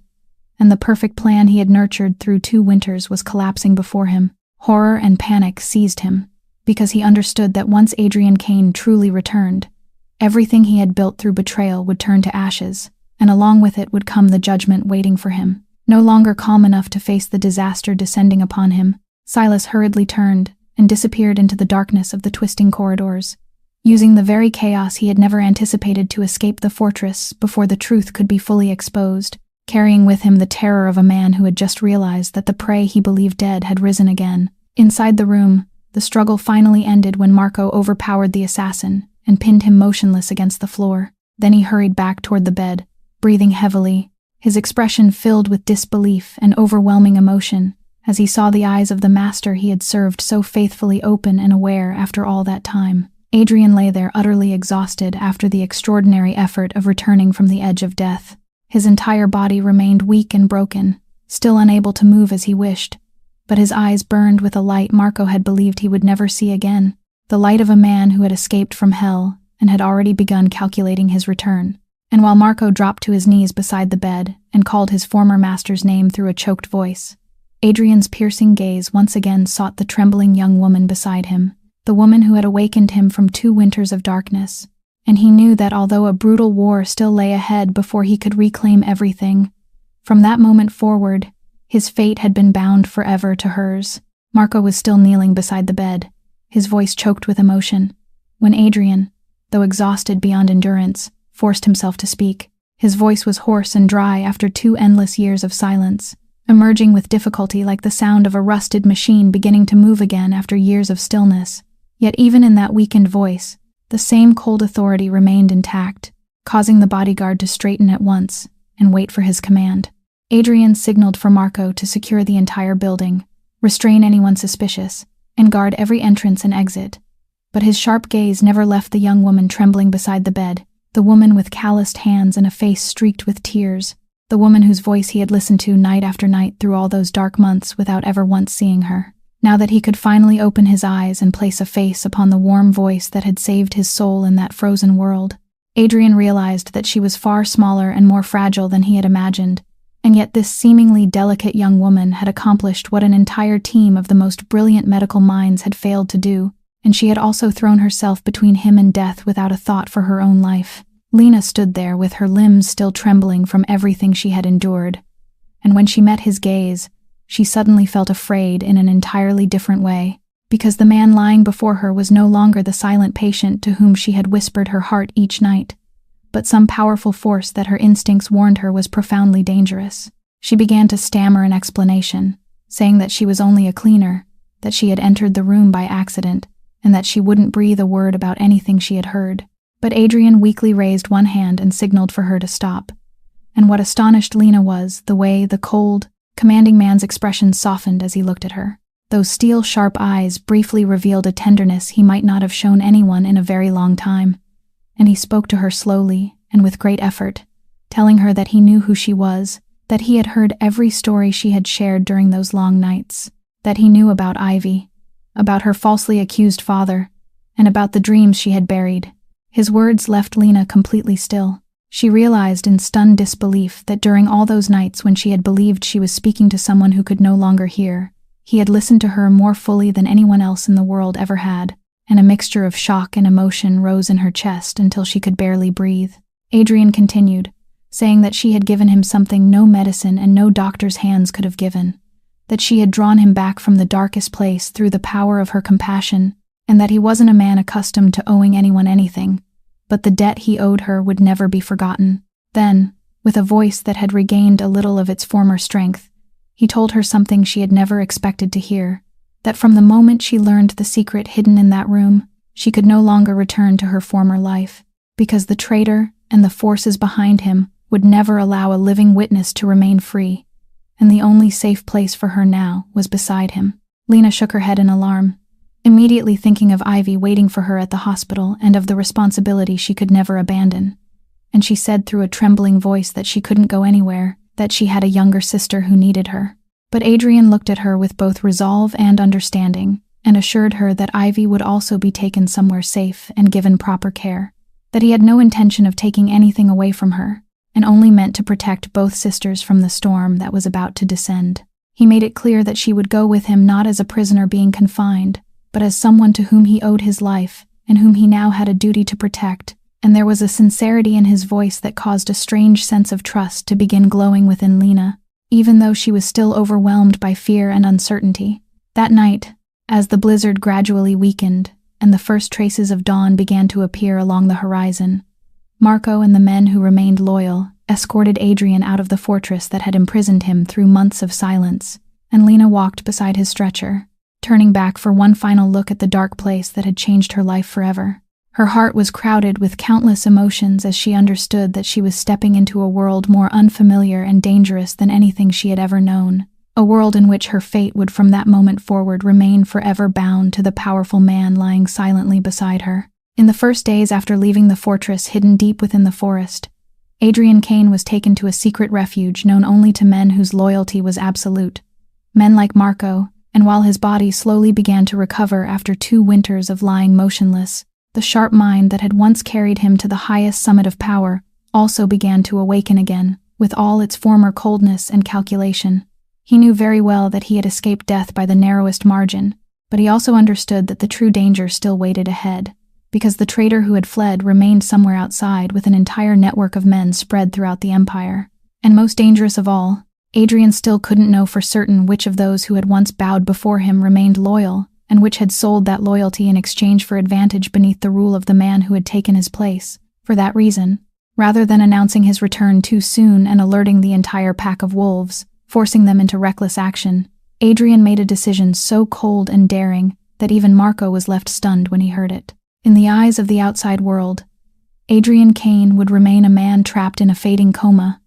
and the perfect plan he had nurtured through 2 winters was collapsing before him. Horror and panic seized him, because he understood that once Adrian Kane truly returned, everything he had built through betrayal would turn to ashes, and along with it would come the judgment waiting for him. No longer calm enough to face the disaster descending upon him, Silas hurriedly turned and disappeared into the darkness of the twisting corridors, using the very chaos he had never anticipated to escape the fortress before the truth could be fully exposed, carrying with him the terror of a man who had just realized that the prey he believed dead had risen again. Inside the room, the struggle finally ended when Marco overpowered the assassin and pinned him motionless against the floor. Then he hurried back toward the bed, breathing heavily, his expression filled with disbelief and overwhelming emotion as he saw the eyes of the master he had served so faithfully open and aware after all that time. Adrian lay there utterly exhausted after the extraordinary effort of returning from the edge of death. His entire body remained weak and broken, still unable to move as he wished, but his eyes burned with a light Marco had believed he would never see again, the light of a man who had escaped from hell and had already begun calculating his return. And while Marco dropped to his knees beside the bed and called his former master's name through a choked voice, Adrian's piercing gaze once again sought the trembling young woman beside him, the woman who had awakened him from 2 winters of darkness, and he knew that although a brutal war still lay ahead before he could reclaim everything, from that moment forward, his fate had been bound forever to hers. Marco was still kneeling beside the bed, his voice choked with emotion, when Adrian, though exhausted beyond endurance, forced himself to speak. His voice was hoarse and dry after 2 endless years of silence, emerging with difficulty like the sound of a rusted machine beginning to move again after years of stillness. Yet even in that weakened voice, the same cold authority remained intact, causing the bodyguard to straighten at once and wait for his command. Adrian signaled for Marco to secure the entire building, restrain anyone suspicious, and guard every entrance and exit. But his sharp gaze never left the young woman trembling beside the bed, the woman with calloused hands and a face streaked with tears, the woman whose voice he had listened to night after night through all those dark months without ever once seeing her. Now that he could finally open his eyes and place a face upon the warm voice that had saved his soul in that frozen world, Adrian realized that she was far smaller and more fragile than he had imagined, and yet this seemingly delicate young woman had accomplished what an entire team of the most brilliant medical minds had failed to do, and she had also thrown herself between him and death without a thought for her own life. Lena stood there with her limbs still trembling from everything she had endured, and when she met his gaze, she suddenly felt afraid in an entirely different way, because the man lying before her was no longer the silent patient to whom she had whispered her heart each night, but some powerful force that her instincts warned her was profoundly dangerous. She began to stammer an explanation, saying that she was only a cleaner, that she had entered the room by accident, and that she wouldn't breathe a word about anything she had heard. But Adrian weakly raised one hand and signaled for her to stop. And what astonished Lena was the way the cold, commanding man's expression softened as he looked at her. Those steel-sharp eyes briefly revealed a tenderness he might not have shown anyone in a very long time, and he spoke to her slowly and with great effort, telling her that he knew who she was, that he had heard every story she had shared during those long nights, that he knew about Ivy, about her falsely accused father, and about the dreams she had buried. His words left Lena completely still. She realized in stunned disbelief that during all those nights when she had believed she was speaking to someone who could no longer hear, he had listened to her more fully than anyone else in the world ever had, and a mixture of shock and emotion rose in her chest until she could barely breathe. Adrian continued, saying that she had given him something no medicine and no doctor's hands could have given, that she had drawn him back from the darkest place through the power of her compassion, and that he wasn't a man accustomed to owing anyone anything, but the debt he owed her would never be forgotten. Then, with a voice that had regained a little of its former strength, he told her something she had never expected to hear, that from the moment she learned the secret hidden in that room, she could no longer return to her former life, because the traitor and the forces behind him would never allow a living witness to remain free, and the only safe place for her now was beside him. Lena shook her head in alarm, immediately thinking of Ivy waiting for her at the hospital and of the responsibility she could never abandon. And she said through a trembling voice that she couldn't go anywhere, that she had a younger sister who needed her. But Adrian looked at her with both resolve and understanding, and assured her that Ivy would also be taken somewhere safe and given proper care, that he had no intention of taking anything away from her, and only meant to protect both sisters from the storm that was about to descend. He made it clear that she would go with him not as a prisoner being confined, but as someone to whom he owed his life, and whom he now had a duty to protect, and there was a sincerity in his voice that caused a strange sense of trust to begin glowing within Lena, even though she was still overwhelmed by fear and uncertainty. That night, as the blizzard gradually weakened, and the first traces of dawn began to appear along the horizon, Marco and the men who remained loyal escorted Adrian out of the fortress that had imprisoned him through months of silence, and Lena walked beside his stretcher, turning back for one final look at the dark place that had changed her life forever. Her heart was crowded with countless emotions as she understood that she was stepping into a world more unfamiliar and dangerous than anything she had ever known. A world in which her fate would from that moment forward remain forever bound to the powerful man lying silently beside her. In the first days after leaving the fortress hidden deep within the forest, Adrian Kane was taken to a secret refuge known only to men whose loyalty was absolute. Men like Marco, and while his body slowly began to recover after 2 winters of lying motionless, the sharp mind that had once carried him to the highest summit of power also began to awaken again, with all its former coldness and calculation. He knew very well that he had escaped death by the narrowest margin, but he also understood that the true danger still waited ahead, because the traitor who had fled remained somewhere outside with an entire network of men spread throughout the empire. And most dangerous of all, Adrian still couldn't know for certain which of those who had once bowed before him remained loyal, and which had sold that loyalty in exchange for advantage beneath the rule of the man who had taken his place. For that reason, rather than announcing his return too soon and alerting the entire pack of wolves, forcing them into reckless action, Adrian made a decision so cold and daring that even Marco was left stunned when he heard it. In the eyes of the outside world, Adrian Kane would remain a man trapped in a fading coma,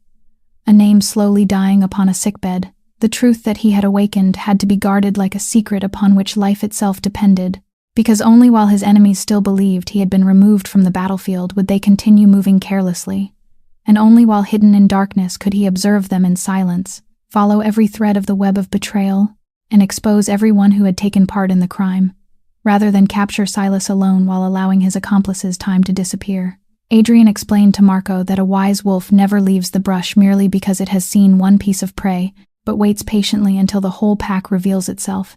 a name slowly dying upon a sickbed. The truth that he had awakened had to be guarded like a secret upon which life itself depended, because only while his enemies still believed he had been removed from the battlefield would they continue moving carelessly, and only while hidden in darkness could he observe them in silence, follow every thread of the web of betrayal, and expose everyone who had taken part in the crime, rather than capture Silas alone while allowing his accomplices time to disappear. Adrian explained to Marco that a wise wolf never leaves the brush merely because it has seen one piece of prey, but waits patiently until the whole pack reveals itself.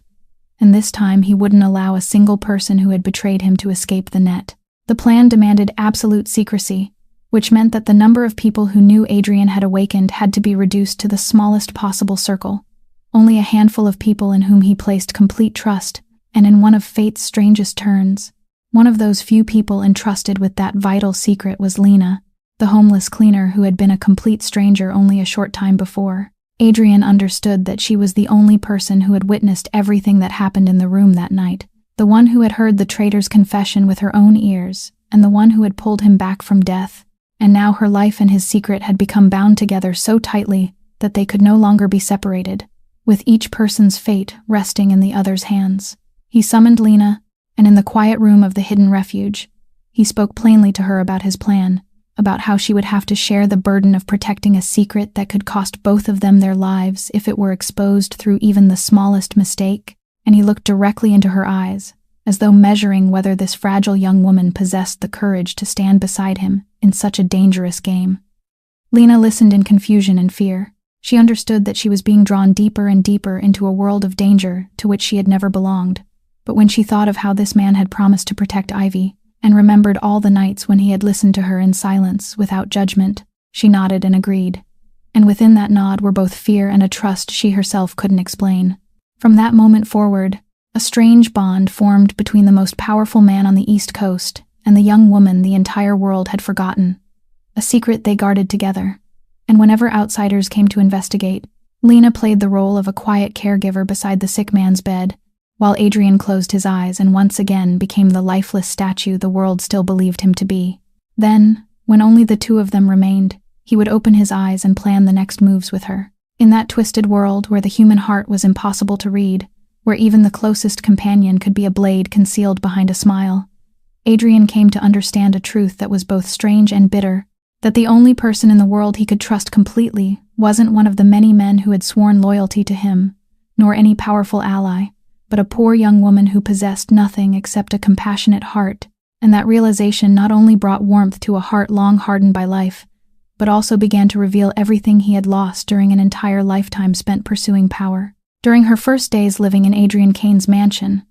And this time he wouldn't allow a single person who had betrayed him to escape the net. The plan demanded absolute secrecy, which meant that the number of people who knew Adrian had awakened had to be reduced to the smallest possible circle. Only a handful of people in whom he placed complete trust, and in one of fate's strangest turns, one of those few people entrusted with that vital secret was Lena, the homeless cleaner who had been a complete stranger only a short time before. Adrian understood that she was the only person who had witnessed everything that happened in the room that night, the one who had heard the traitor's confession with her own ears, and the one who had pulled him back from death. And now her life and his secret had become bound together so tightly that they could no longer be separated, with each person's fate resting in the other's hands. He summoned Lena, and in the quiet room of the hidden refuge, he spoke plainly to her about his plan, about how she would have to share the burden of protecting a secret that could cost both of them their lives if it were exposed through even the smallest mistake, and he looked directly into her eyes, as though measuring whether this fragile young woman possessed the courage to stand beside him in such a dangerous game. Lena listened in confusion and fear. She understood that she was being drawn deeper and deeper into a world of danger to which she had never belonged. But when she thought of how this man had promised to protect Ivy, and remembered all the nights when he had listened to her in silence, without judgment, she nodded and agreed. And within that nod were both fear and a trust she herself couldn't explain. From that moment forward, a strange bond formed between the most powerful man on the East Coast and the young woman the entire world had forgotten, a secret they guarded together. And whenever outsiders came to investigate, Lena played the role of a quiet caregiver beside the sick man's bed, while Adrian closed his eyes and once again became the lifeless statue the world still believed him to be. Then, when only the two of them remained, he would open his eyes and plan the next moves with her. In that twisted world where the human heart was impossible to read, where even the closest companion could be a blade concealed behind a smile, Adrian came to understand a truth that was both strange and bitter, that the only person in the world he could trust completely wasn't one of the many men who had sworn loyalty to him, nor any powerful ally, but a poor young woman who possessed nothing except a compassionate heart, and that realization not only brought warmth to a heart long hardened by life, but also began to reveal everything he had lost during an entire lifetime spent pursuing power. During her first days living in Adrian Kane's mansion,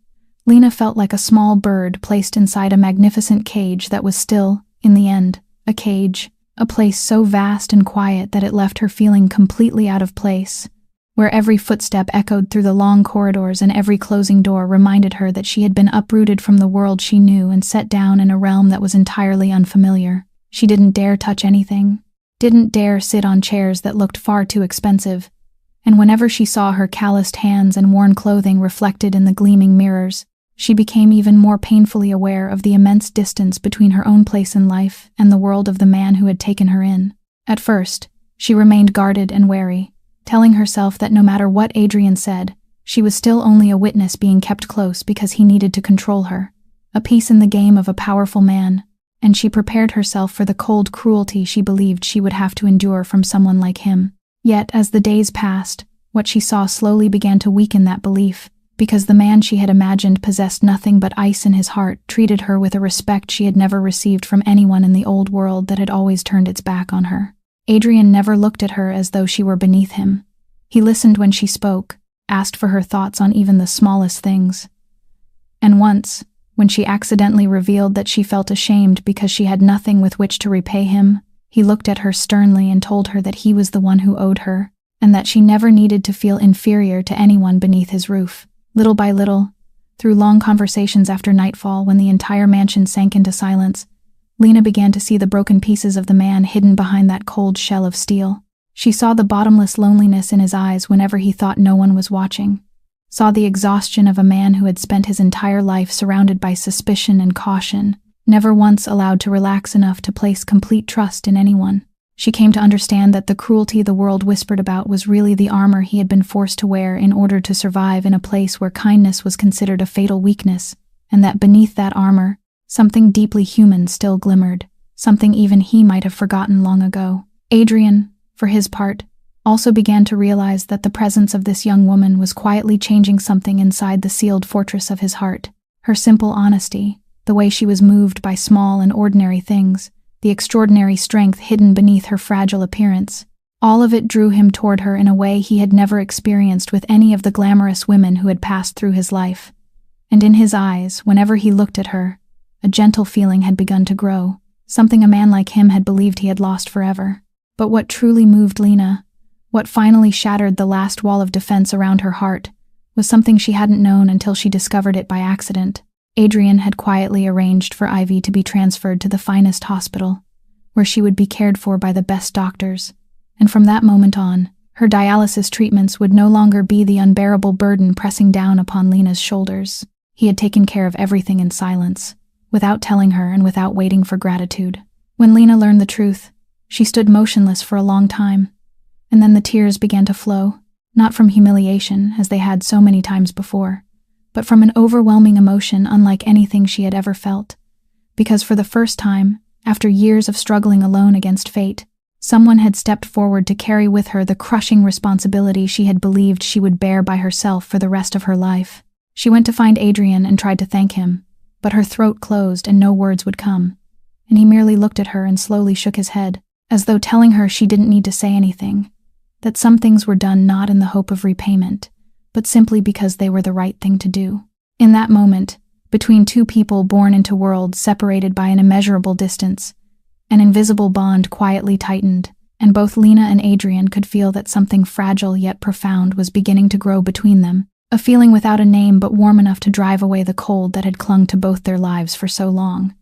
Lena felt like a small bird placed inside a magnificent cage that was still, in the end, a cage, a place so vast and quiet that it left her feeling completely out of place, where every footstep echoed through the long corridors and every closing door reminded her that she had been uprooted from the world she knew and set down in a realm that was entirely unfamiliar. She didn't dare touch anything, didn't dare sit on chairs that looked far too expensive, and whenever she saw her calloused hands and worn clothing reflected in the gleaming mirrors, she became even more painfully aware of the immense distance between her own place in life and the world of the man who had taken her in. At first, she remained guarded and wary, telling herself that no matter what Adrian said, she was still only a witness being kept close because he needed to control her, a piece in the game of a powerful man, and she prepared herself for the cold cruelty she believed she would have to endure from someone like him. Yet, as the days passed, what she saw slowly began to weaken that belief, because the man she had imagined possessed nothing but ice in his heart treated her with a respect she had never received from anyone in the old world that had always turned its back on her. Adrian never looked at her as though she were beneath him. He listened when she spoke, asked for her thoughts on even the smallest things. And once, when she accidentally revealed that she felt ashamed because she had nothing with which to repay him, he looked at her sternly and told her that he was the one who owed her, and that she never needed to feel inferior to anyone beneath his roof. Little by little, through long conversations after nightfall when the entire mansion sank into silence, Lena began to see the broken pieces of the man hidden behind that cold shell of steel. She saw the bottomless loneliness in his eyes whenever he thought no one was watching, saw the exhaustion of a man who had spent his entire life surrounded by suspicion and caution, never once allowed to relax enough to place complete trust in anyone. She came to understand that the cruelty the world whispered about was really the armor he had been forced to wear in order to survive in a place where kindness was considered a fatal weakness, and that beneath that armor, something deeply human still glimmered, something even he might have forgotten long ago. Adrian, for his part, also began to realize that the presence of this young woman was quietly changing something inside the sealed fortress of his heart. Her simple honesty, the way she was moved by small and ordinary things, the extraordinary strength hidden beneath her fragile appearance, all of it drew him toward her in a way he had never experienced with any of the glamorous women who had passed through his life. And in his eyes, whenever he looked at her, a gentle feeling had begun to grow, something a man like him had believed he had lost forever. But what truly moved Lena, what finally shattered the last wall of defense around her heart, was something she hadn't known until she discovered it by accident. Adrian had quietly arranged for Ivy to be transferred to the finest hospital, where she would be cared for by the best doctors, and from that moment on, her dialysis treatments would no longer be the unbearable burden pressing down upon Lena's shoulders. He had taken care of everything in silence, without telling her and without waiting for gratitude. When Lena learned the truth, she stood motionless for a long time, and then the tears began to flow, not from humiliation, as they had so many times before, but from an overwhelming emotion unlike anything she had ever felt, because for the first time, after years of struggling alone against fate, someone had stepped forward to carry with her the crushing responsibility she had believed she would bear by herself for the rest of her life. She went to find Adrian and tried to thank him, but her throat closed and no words would come, and he merely looked at her and slowly shook his head, as though telling her she didn't need to say anything, that some things were done not in the hope of repayment, but simply because they were the right thing to do. In that moment, between two people born into worlds separated by an immeasurable distance, an invisible bond quietly tightened, and both Lena and Adrian could feel that something fragile yet profound was beginning to grow between them, a feeling without a name but warm enough to drive away the cold that had clung to both their lives for so long.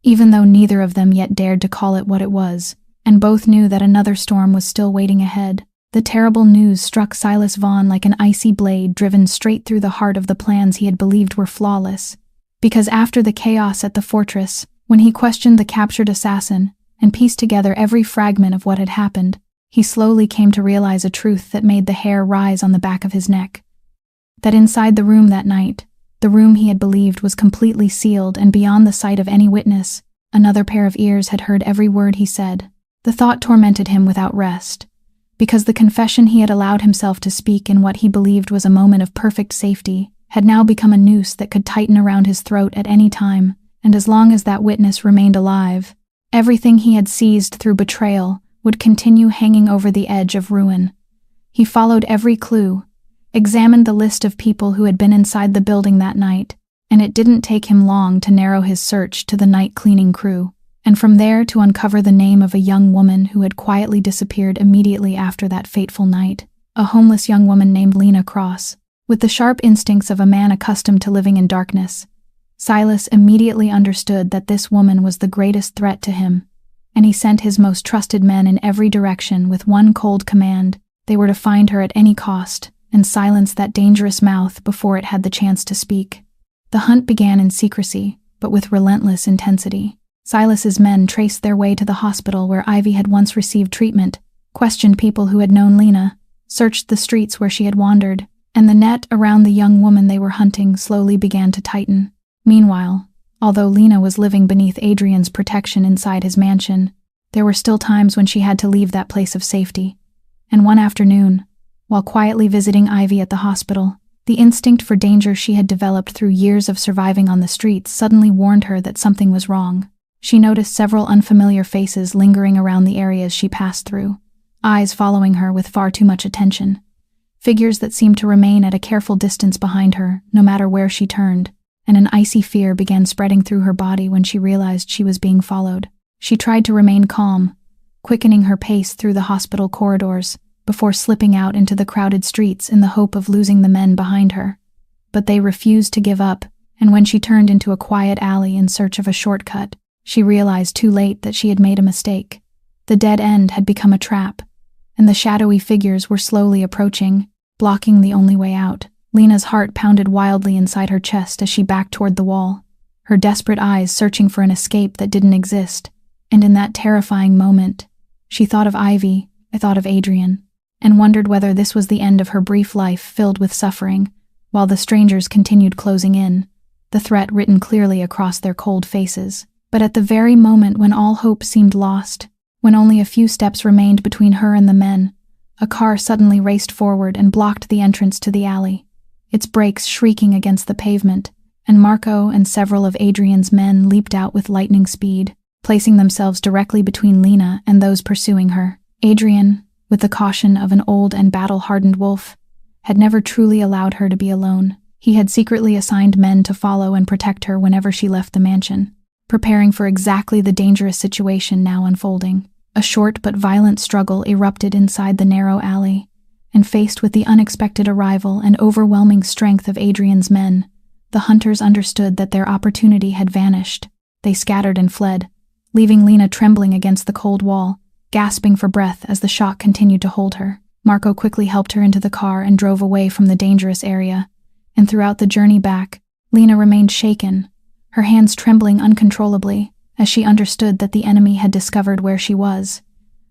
Even though neither of them yet dared to call it what it was, and both knew that another storm was still waiting ahead, the terrible news struck Silas Vaughn like an icy blade driven straight through the heart of the plans he had believed were flawless. Because after the chaos at the fortress, when he questioned the captured assassin and pieced together every fragment of what had happened, he slowly came to realize a truth that made the hair rise on the back of his neck. That inside the room that night, the room he had believed was completely sealed and beyond the sight of any witness, another pair of ears had heard every word he said. The thought tormented him without rest, because the confession he had allowed himself to speak in what he believed was a moment of perfect safety had now become a noose that could tighten around his throat at any time, and as long as that witness remained alive, everything he had seized through betrayal would continue hanging over the edge of ruin. He followed every clue, examined the list of people who had been inside the building that night, and it didn't take him long to narrow his search to the night cleaning crew, and from there to uncover the name of a young woman who had quietly disappeared immediately after that fateful night, a homeless young woman named Lena Cross. With the sharp instincts of a man accustomed to living in darkness, Silas immediately understood that this woman was the greatest threat to him, and he sent his most trusted men in every direction with one cold command: they were to find her at any cost and silence that dangerous mouth before it had the chance to speak. The hunt began in secrecy, but with relentless intensity. Silas's men traced their way to the hospital where Ivy had once received treatment, questioned people who had known Lena, searched the streets where she had wandered, and the net around the young woman they were hunting slowly began to tighten. Meanwhile, although Lena was living beneath Adrian's protection inside his mansion, there were still times when she had to leave that place of safety. And one afternoon, while quietly visiting Ivy at the hospital, the instinct for danger she had developed through years of surviving on the streets suddenly warned her that something was wrong. She noticed several unfamiliar faces lingering around the areas she passed through, eyes following her with far too much attention. Figures that seemed to remain at a careful distance behind her, no matter where she turned, and an icy fear began spreading through her body when she realized she was being followed. She tried to remain calm, quickening her pace through the hospital corridors, before slipping out into the crowded streets in the hope of losing the men behind her. But they refused to give up, and when she turned into a quiet alley in search of a shortcut, she realized too late that she had made a mistake. The dead end had become a trap, and the shadowy figures were slowly approaching, blocking the only way out. Lena's heart pounded wildly inside her chest as she backed toward the wall, her desperate eyes searching for an escape that didn't exist. And in that terrifying moment, she thought of Ivy, thought of Adrian, and wondered whether this was the end of her brief life filled with suffering, while the strangers continued closing in, the threat written clearly across their cold faces. But at the very moment when all hope seemed lost, when only a few steps remained between her and the men, a car suddenly raced forward and blocked the entrance to the alley, its brakes shrieking against the pavement, and Marco and several of Adrian's men leaped out with lightning speed, placing themselves directly between Lena and those pursuing her. Adrian, with the caution of an old and battle-hardened wolf, had never truly allowed her to be alone. He had secretly assigned men to follow and protect her whenever she left the mansion, preparing for exactly the dangerous situation now unfolding. A short but violent struggle erupted inside the narrow alley, and faced with the unexpected arrival and overwhelming strength of Adrian's men, the hunters understood that their opportunity had vanished. They scattered and fled, leaving Lena trembling against the cold wall, gasping for breath as the shock continued to hold her. Marco quickly helped her into the car and drove away from the dangerous area, and throughout the journey back, Lena remained shaken, her hands trembling uncontrollably as she understood that the enemy had discovered where she was,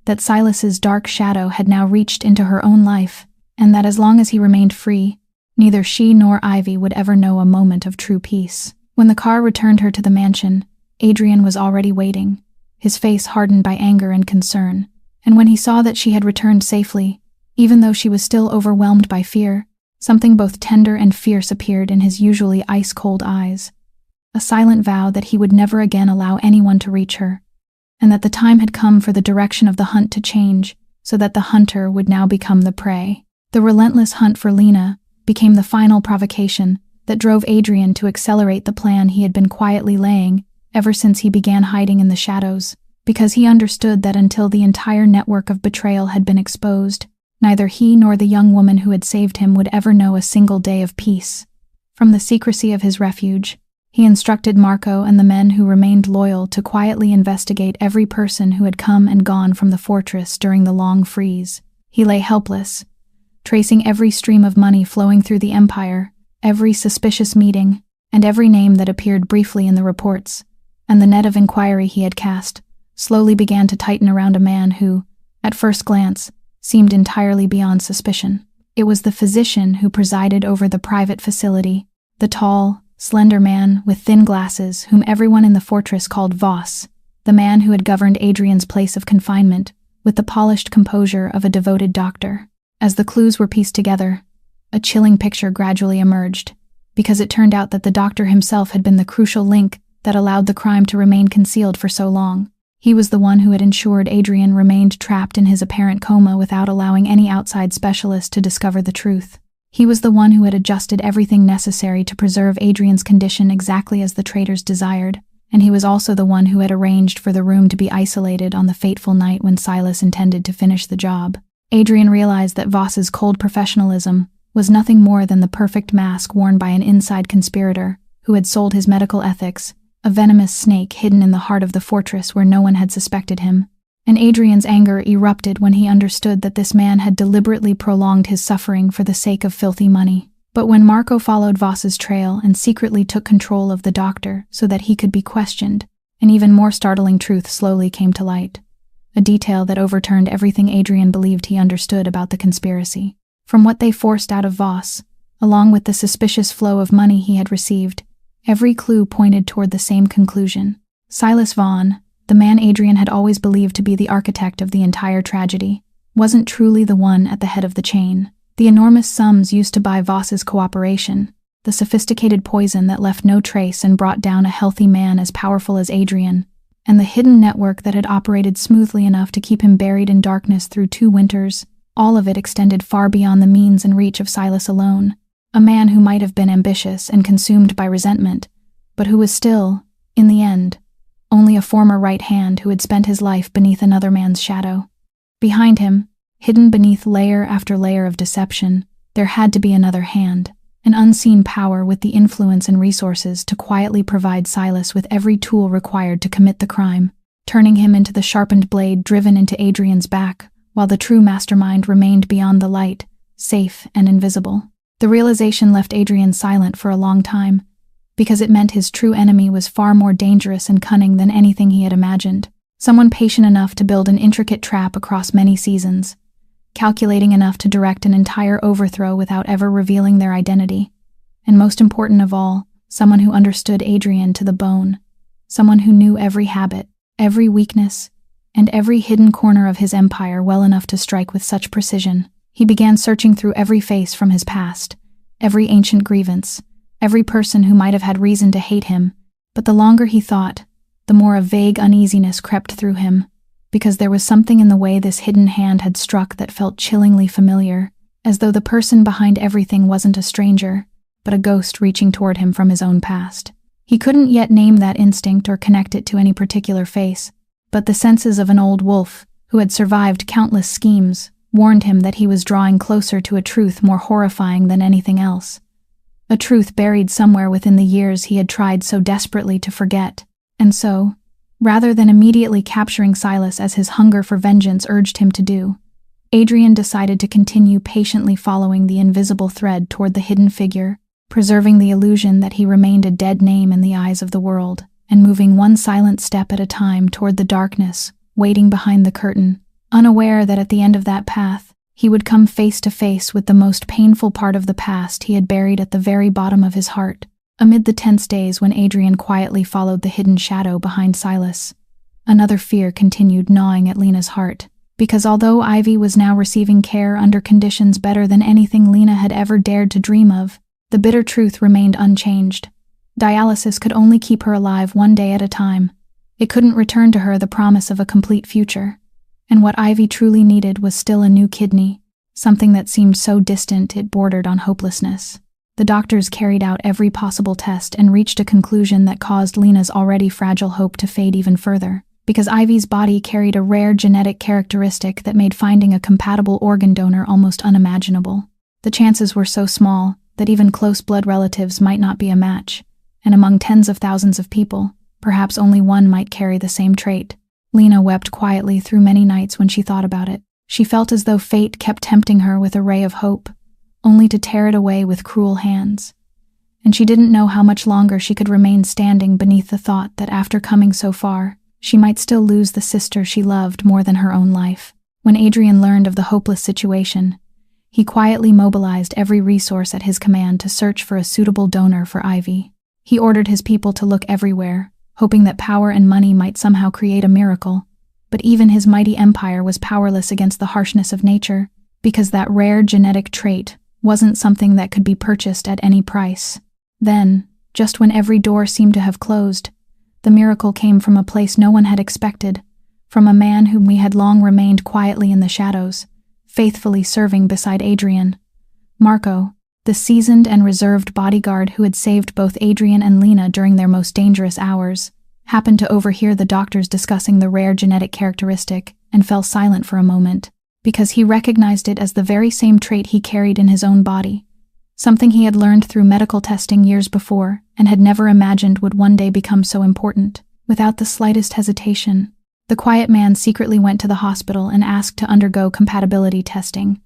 that Silas's dark shadow had now reached into her own life, and that as long as he remained free, neither she nor Ivy would ever know a moment of true peace. When the car returned her to the mansion, Adrian was already waiting, his face hardened by anger and concern, and when he saw that she had returned safely, even though she was still overwhelmed by fear, something both tender and fierce appeared in his usually ice-cold eyes, a silent vow that he would never again allow anyone to reach her, and that the time had come for the direction of the hunt to change so that the hunter would now become the prey. The relentless hunt for Lena became the final provocation that drove Adrian to accelerate the plan he had been quietly laying ever since he began hiding in the shadows, because he understood that until the entire network of betrayal had been exposed, neither he nor the young woman who had saved him would ever know a single day of peace. From the secrecy of his refuge, he instructed Marco and the men who remained loyal to quietly investigate every person who had come and gone from the fortress during the long freeze. He lay helpless, tracing every stream of money flowing through the empire, every suspicious meeting, and every name that appeared briefly in the reports, and the net of inquiry he had cast slowly began to tighten around a man who, at first glance, seemed entirely beyond suspicion. It was the physician who presided over the private facility, the tall, slender man with thin glasses whom everyone in the fortress called Voss, the man who had governed Adrian's place of confinement with the polished composure of a devoted doctor. As the clues were pieced together, a chilling picture gradually emerged, because it turned out that the doctor himself had been the crucial link that allowed the crime to remain concealed for so long. He was the one who had ensured Adrian remained trapped in his apparent coma without allowing any outside specialist to discover the truth. He was the one who had adjusted everything necessary to preserve Adrian's condition exactly as the traitors desired, and he was also the one who had arranged for the room to be isolated on the fateful night when Silas intended to finish the job. Adrian realized that Voss's cold professionalism was nothing more than the perfect mask worn by an inside conspirator who had sold his medical ethics, a venomous snake hidden in the heart of the fortress where no one had suspected him. And Adrian's anger erupted when he understood that this man had deliberately prolonged his suffering for the sake of filthy money. But when Marco followed Voss's trail and secretly took control of the doctor so that he could be questioned, an even more startling truth slowly came to light. A detail that overturned everything Adrian believed he understood about the conspiracy. From what they forced out of Voss, along with the suspicious flow of money he had received, every clue pointed toward the same conclusion. Silas Vaughn, the man Adrian had always believed to be the architect of the entire tragedy, wasn't truly the one at the head of the chain. The enormous sums used to buy Voss's cooperation, the sophisticated poison that left no trace and brought down a healthy man as powerful as Adrian, and the hidden network that had operated smoothly enough to keep him buried in darkness through 2 winters, all of it extended far beyond the means and reach of Silas alone, a man who might have been ambitious and consumed by resentment, but who was still, in the end, only a former right hand who had spent his life beneath another man's shadow. Behind him, hidden beneath layer after layer of deception, there had to be another hand, an unseen power with the influence and resources to quietly provide Silas with every tool required to commit the crime, turning him into the sharpened blade driven into Adrian's back, while the true mastermind remained beyond the light, safe and invisible. The realization left Adrian silent for a long time, because it meant his true enemy was far more dangerous and cunning than anything he had imagined. Someone patient enough to build an intricate trap across many seasons, calculating enough to direct an entire overthrow without ever revealing their identity. And most important of all, someone who understood Adrian to the bone, someone who knew every habit, every weakness, and every hidden corner of his empire well enough to strike with such precision. He began searching through every face from his past, every ancient grievance, every person who might have had reason to hate him, but the longer he thought, the more a vague uneasiness crept through him, because there was something in the way this hidden hand had struck that felt chillingly familiar, as though the person behind everything wasn't a stranger, but a ghost reaching toward him from his own past. He couldn't yet name that instinct or connect it to any particular face, but the senses of an old wolf, who had survived countless schemes, warned him that he was drawing closer to a truth more horrifying than anything else. A truth buried somewhere within the years he had tried so desperately to forget. And so, rather than immediately capturing Silas as his hunger for vengeance urged him to do, Adrian decided to continue patiently following the invisible thread toward the hidden figure, preserving the illusion that he remained a dead name in the eyes of the world, and moving one silent step at a time toward the darkness, waiting behind the curtain, unaware that at the end of that path, he would come face to face with the most painful part of the past he had buried at the very bottom of his heart. Amid the tense days when Adrian quietly followed the hidden shadow behind Silas, another fear continued gnawing at Lena's heart, because although Ivy was now receiving care under conditions better than anything Lena had ever dared to dream of, the bitter truth remained unchanged. Dialysis could only keep her alive one day at a time. It couldn't return to her the promise of a complete future. And what Ivy truly needed was still a new kidney, something that seemed so distant it bordered on hopelessness. The doctors carried out every possible test and reached a conclusion that caused Lena's already fragile hope to fade even further, because Ivy's body carried a rare genetic characteristic that made finding a compatible organ donor almost unimaginable. The chances were so small that even close blood relatives might not be a match, and among tens of thousands of people, perhaps only one might carry the same trait. Lena wept quietly through many nights when she thought about it. She felt as though fate kept tempting her with a ray of hope, only to tear it away with cruel hands. And she didn't know how much longer she could remain standing beneath the thought that after coming so far, she might still lose the sister she loved more than her own life. When Adrian learned of the hopeless situation, he quietly mobilized every resource at his command to search for a suitable donor for Ivy. He ordered his people to look everywhere, hoping that power and money might somehow create a miracle. But even his mighty empire was powerless against the harshness of nature, because that rare genetic trait wasn't something that could be purchased at any price. Then, just when every door seemed to have closed, the miracle came from a place no one had expected, from a man whom we had long remained quietly in the shadows, faithfully serving beside Adrian. Marco, the seasoned and reserved bodyguard who had saved both Adrian and Lena during their most dangerous hours, happened to overhear the doctors discussing the rare genetic characteristic and fell silent for a moment, because he recognized it as the very same trait he carried in his own body, something he had learned through medical testing years before and had never imagined would one day become so important. Without the slightest hesitation, the quiet man secretly went to the hospital and asked to undergo compatibility testing,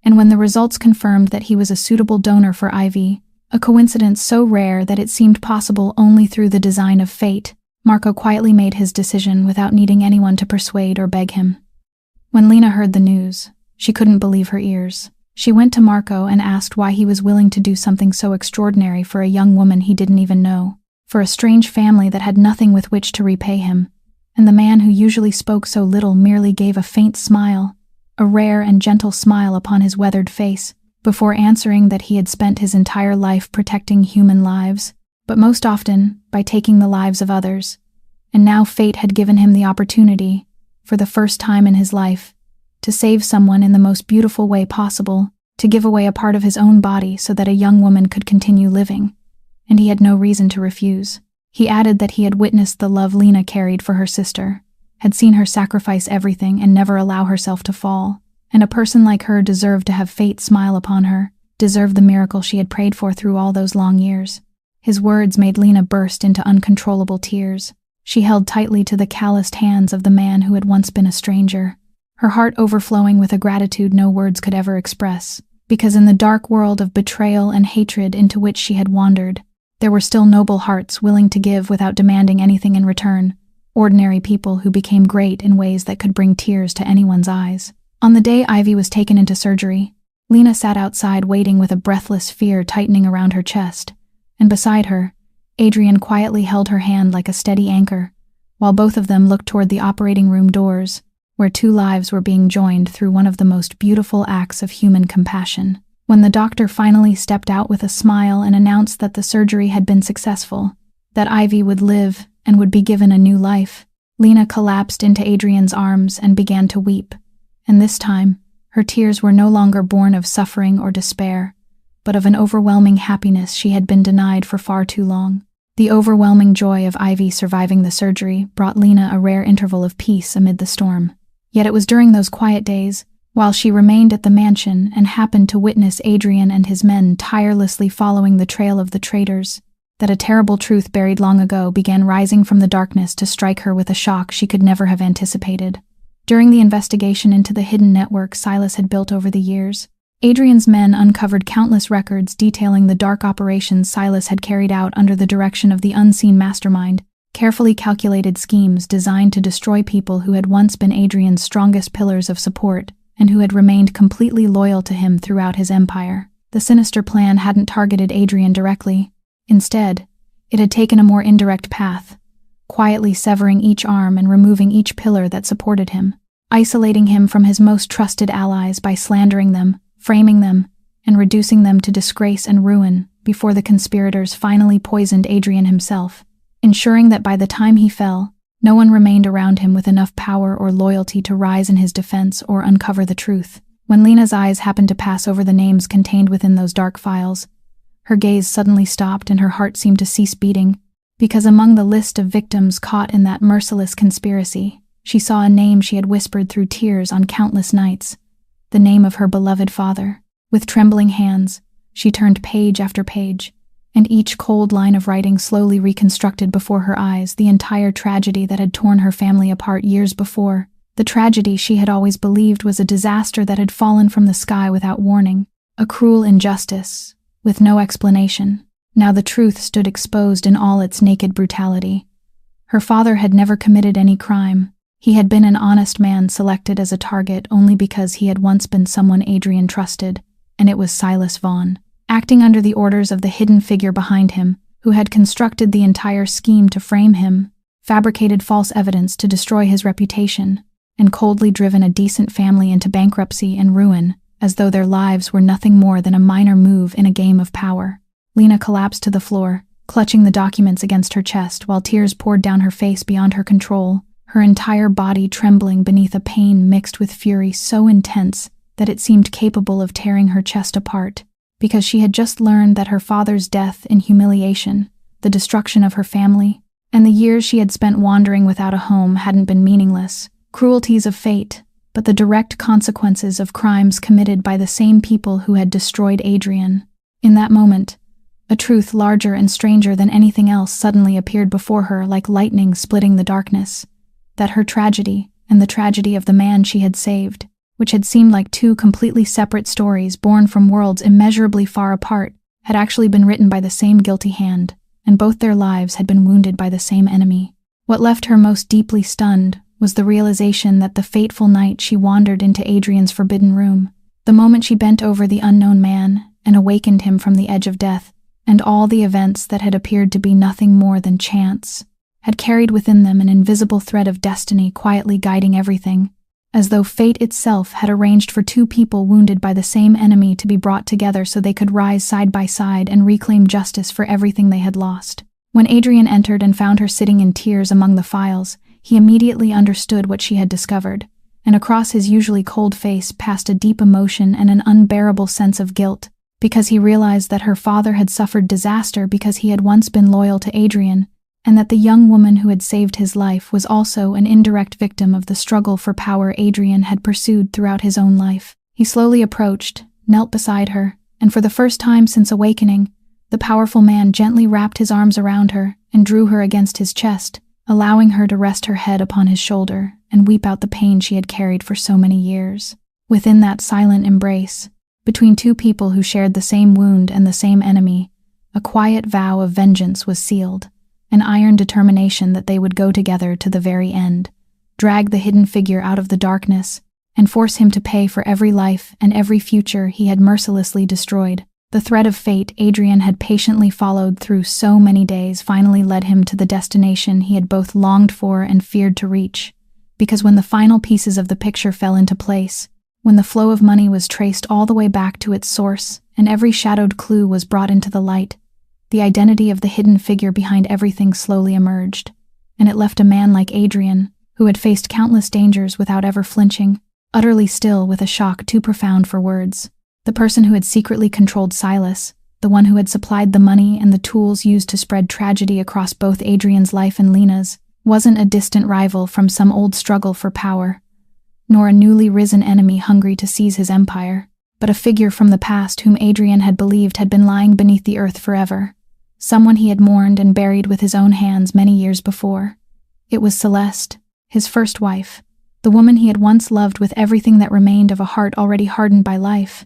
And when the results confirmed that he was a suitable donor for Ivy, a coincidence so rare that it seemed possible only through the design of fate, Marco quietly made his decision without needing anyone to persuade or beg him. When Lena heard the news, she couldn't believe her ears. She went to Marco and asked why he was willing to do something so extraordinary for a young woman he didn't even know, for a strange family that had nothing with which to repay him, and the man who usually spoke so little merely gave a faint smile, a rare and gentle smile upon his weathered face, before answering that he had spent his entire life protecting human lives, but most often by taking the lives of others, and now fate had given him the opportunity, for the first time in his life, to save someone in the most beautiful way possible, to give away a part of his own body so that a young woman could continue living, and he had no reason to refuse. He added that he had witnessed the love Lena carried for her sister, had seen her sacrifice everything and never allow herself to fall, and a person like her deserved to have fate smile upon her, deserved the miracle she had prayed for through all those long years. His words made Lena burst into uncontrollable tears. She held tightly to the calloused hands of the man who had once been a stranger, her heart overflowing with a gratitude no words could ever express, because in the dark world of betrayal and hatred into which she had wandered, there were still noble hearts willing to give without demanding anything in return, ordinary people who became great in ways that could bring tears to anyone's eyes. On the day Ivy was taken into surgery, Lena sat outside waiting with a breathless fear tightening around her chest, and beside her, Adrian quietly held her hand like a steady anchor, while both of them looked toward the operating room doors, where two lives were being joined through one of the most beautiful acts of human compassion. When the doctor finally stepped out with a smile and announced that the surgery had been successful, that Ivy would live and would be given a new life, Lena collapsed into Adrian's arms and began to weep, and this time, her tears were no longer born of suffering or despair, but of an overwhelming happiness she had been denied for far too long. The overwhelming joy of Ivy surviving the surgery brought Lena a rare interval of peace amid the storm. Yet it was during those quiet days, while she remained at the mansion and happened to witness Adrian and his men tirelessly following the trail of the traitors, that a terrible truth buried long ago began rising from the darkness to strike her with a shock she could never have anticipated. During the investigation into the hidden network Silas had built over the years, Adrian's men uncovered countless records detailing the dark operations Silas had carried out under the direction of the unseen mastermind, carefully calculated schemes designed to destroy people who had once been Adrian's strongest pillars of support and who had remained completely loyal to him throughout his empire. The sinister plan hadn't targeted Adrian directly. Instead, it had taken a more indirect path, quietly severing each arm and removing each pillar that supported him, isolating him from his most trusted allies by slandering them, framing them, and reducing them to disgrace and ruin before the conspirators finally poisoned Adrian himself, ensuring that by the time he fell, no one remained around him with enough power or loyalty to rise in his defense or uncover the truth. When Lena's eyes happened to pass over the names contained within those dark files, her gaze suddenly stopped and her heart seemed to cease beating, because among the list of victims caught in that merciless conspiracy, she saw a name she had whispered through tears on countless nights, the name of her beloved father. With trembling hands, she turned page after page, and each cold line of writing slowly reconstructed before her eyes the entire tragedy that had torn her family apart years before, the tragedy she had always believed was a disaster that had fallen from the sky without warning, a cruel injustice, with no explanation. Now the truth stood exposed in all its naked brutality. Her father had never committed any crime. He had been an honest man selected as a target only because he had once been someone Adrian trusted, and it was Silas Vaughn, acting under the orders of the hidden figure behind him, who had constructed the entire scheme to frame him, fabricated false evidence to destroy his reputation, and coldly driven a decent family into bankruptcy and ruin, as though their lives were nothing more than a minor move in a game of power. Lena collapsed to the floor, clutching the documents against her chest while tears poured down her face beyond her control, her entire body trembling beneath a pain mixed with fury so intense that it seemed capable of tearing her chest apart, because she had just learned that her father's death in humiliation, the destruction of her family, and the years she had spent wandering without a home hadn't been meaningless, cruelties of fate, but the direct consequences of crimes committed by the same people who had destroyed Adrian. In that moment, a truth larger and stranger than anything else suddenly appeared before her like lightning splitting the darkness, that her tragedy, and the tragedy of the man she had saved, which had seemed like two completely separate stories born from worlds immeasurably far apart, had actually been written by the same guilty hand, and both their lives had been wounded by the same enemy. What left her most deeply stunned was the realization that the fateful night she wandered into Adrian's forbidden room, the moment she bent over the unknown man and awakened him from the edge of death, and all the events that had appeared to be nothing more than chance, had carried within them an invisible thread of destiny quietly guiding everything, as though fate itself had arranged for two people wounded by the same enemy to be brought together so they could rise side by side and reclaim justice for everything they had lost. When Adrian entered and found her sitting in tears among the files, he immediately understood what she had discovered, and across his usually cold face passed a deep emotion and an unbearable sense of guilt, because he realized that her father had suffered disaster because he had once been loyal to Adrian, and that the young woman who had saved his life was also an indirect victim of the struggle for power Adrian had pursued throughout his own life. He slowly approached, knelt beside her, and for the first time since awakening, the powerful man gently wrapped his arms around her and drew her against his chest, allowing her to rest her head upon his shoulder and weep out the pain she had carried for so many years. Within that silent embrace, between two people who shared the same wound and the same enemy, a quiet vow of vengeance was sealed, an iron determination that they would go together to the very end, drag the hidden figure out of the darkness, and force him to pay for every life and every future he had mercilessly destroyed. The thread of fate Adrian had patiently followed through so many days finally led him to the destination he had both longed for and feared to reach, because when the final pieces of the picture fell into place, when the flow of money was traced all the way back to its source and every shadowed clue was brought into the light, the identity of the hidden figure behind everything slowly emerged, and it left a man like Adrian, who had faced countless dangers without ever flinching, utterly still with a shock too profound for words. The person who had secretly controlled Silas, the one who had supplied the money and the tools used to spread tragedy across both Adrian's life and Lena's, wasn't a distant rival from some old struggle for power, nor a newly risen enemy hungry to seize his empire, but a figure from the past whom Adrian had believed had been lying beneath the earth forever, someone he had mourned and buried with his own hands many years before. It was Celeste, his first wife, the woman he had once loved with everything that remained of a heart already hardened by life,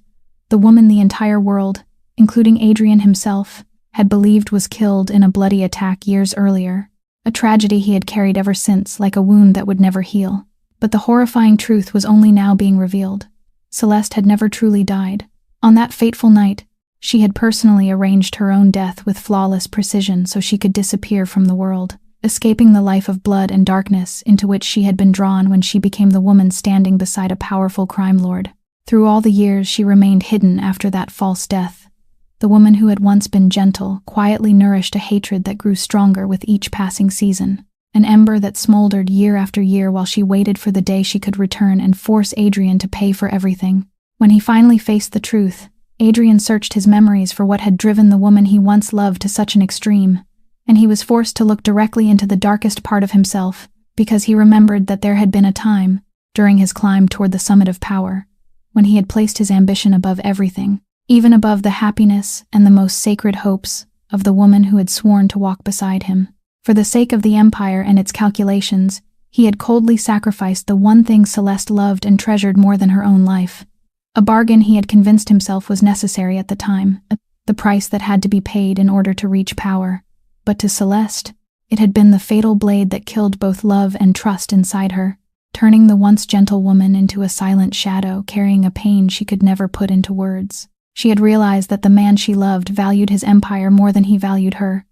the woman the entire world, including Adrian himself, had believed was killed in a bloody attack years earlier, a tragedy he had carried ever since like a wound that would never heal. But the horrifying truth was only now being revealed. Celeste had never truly died. On that fateful night, she had personally arranged her own death with flawless precision so she could disappear from the world, escaping the life of blood and darkness into which she had been drawn when she became the woman standing beside a powerful crime lord. Through all the years she remained hidden after that false death. The woman who had once been gentle quietly nourished a hatred that grew stronger with each passing season, an ember that smoldered year after year while she waited for the day she could return and force Adrian to pay for everything. When he finally faced the truth, Adrian searched his memories for what had driven the woman he once loved to such an extreme, and he was forced to look directly into the darkest part of himself because he remembered that there had been a time, during his climb toward the summit of power, when he had placed his ambition above everything, even above the happiness and the most sacred hopes of the woman who had sworn to walk beside him. For the sake of the empire and its calculations, he had coldly sacrificed the one thing Celeste loved and treasured more than her own life. A bargain he had convinced himself was necessary at the time, the price that had to be paid in order to reach power. But to Celeste, it had been the fatal blade that killed both love and trust inside her, turning the once gentle woman into a silent shadow carrying a pain she could never put into words. She had realized that the man she loved valued his empire more than he valued her,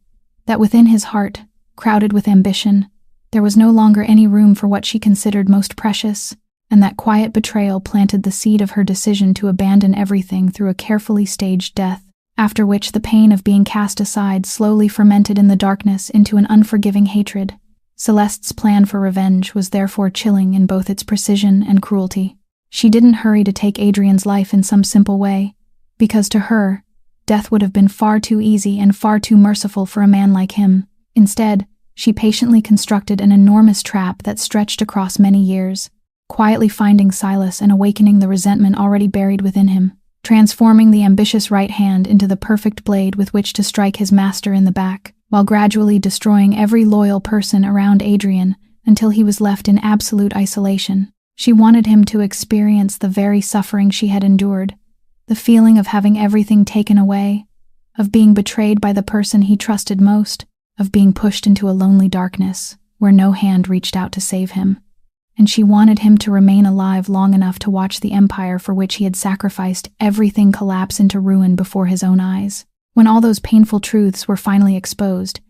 that within his heart, crowded with ambition, there was no longer any room for what she considered most precious, and that quiet betrayal planted the seed of her decision to abandon everything through a carefully staged death, after which the pain of being cast aside slowly fermented in the darkness into an unforgiving hatred. Celeste's plan for revenge was therefore chilling in both its precision and cruelty. She didn't hurry to take Adrian's life in some simple way, because to her, death would have been far too easy and far too merciful for a man like him. Instead, she patiently constructed an enormous trap that stretched across many years, quietly finding Silas and awakening the resentment already buried within him, transforming the ambitious right hand into the perfect blade with which to strike his master in the back, while gradually destroying every loyal person around Adrian until he was left in absolute isolation. She wanted him to experience the very suffering she had endured, the feeling of having everything taken away, of being betrayed by the person he trusted most, of being pushed into a lonely darkness where no hand reached out to save him. And she wanted him to remain alive long enough to watch the empire for which he had sacrificed everything collapse into ruin before his own eyes. When all those painful truths were finally exposed,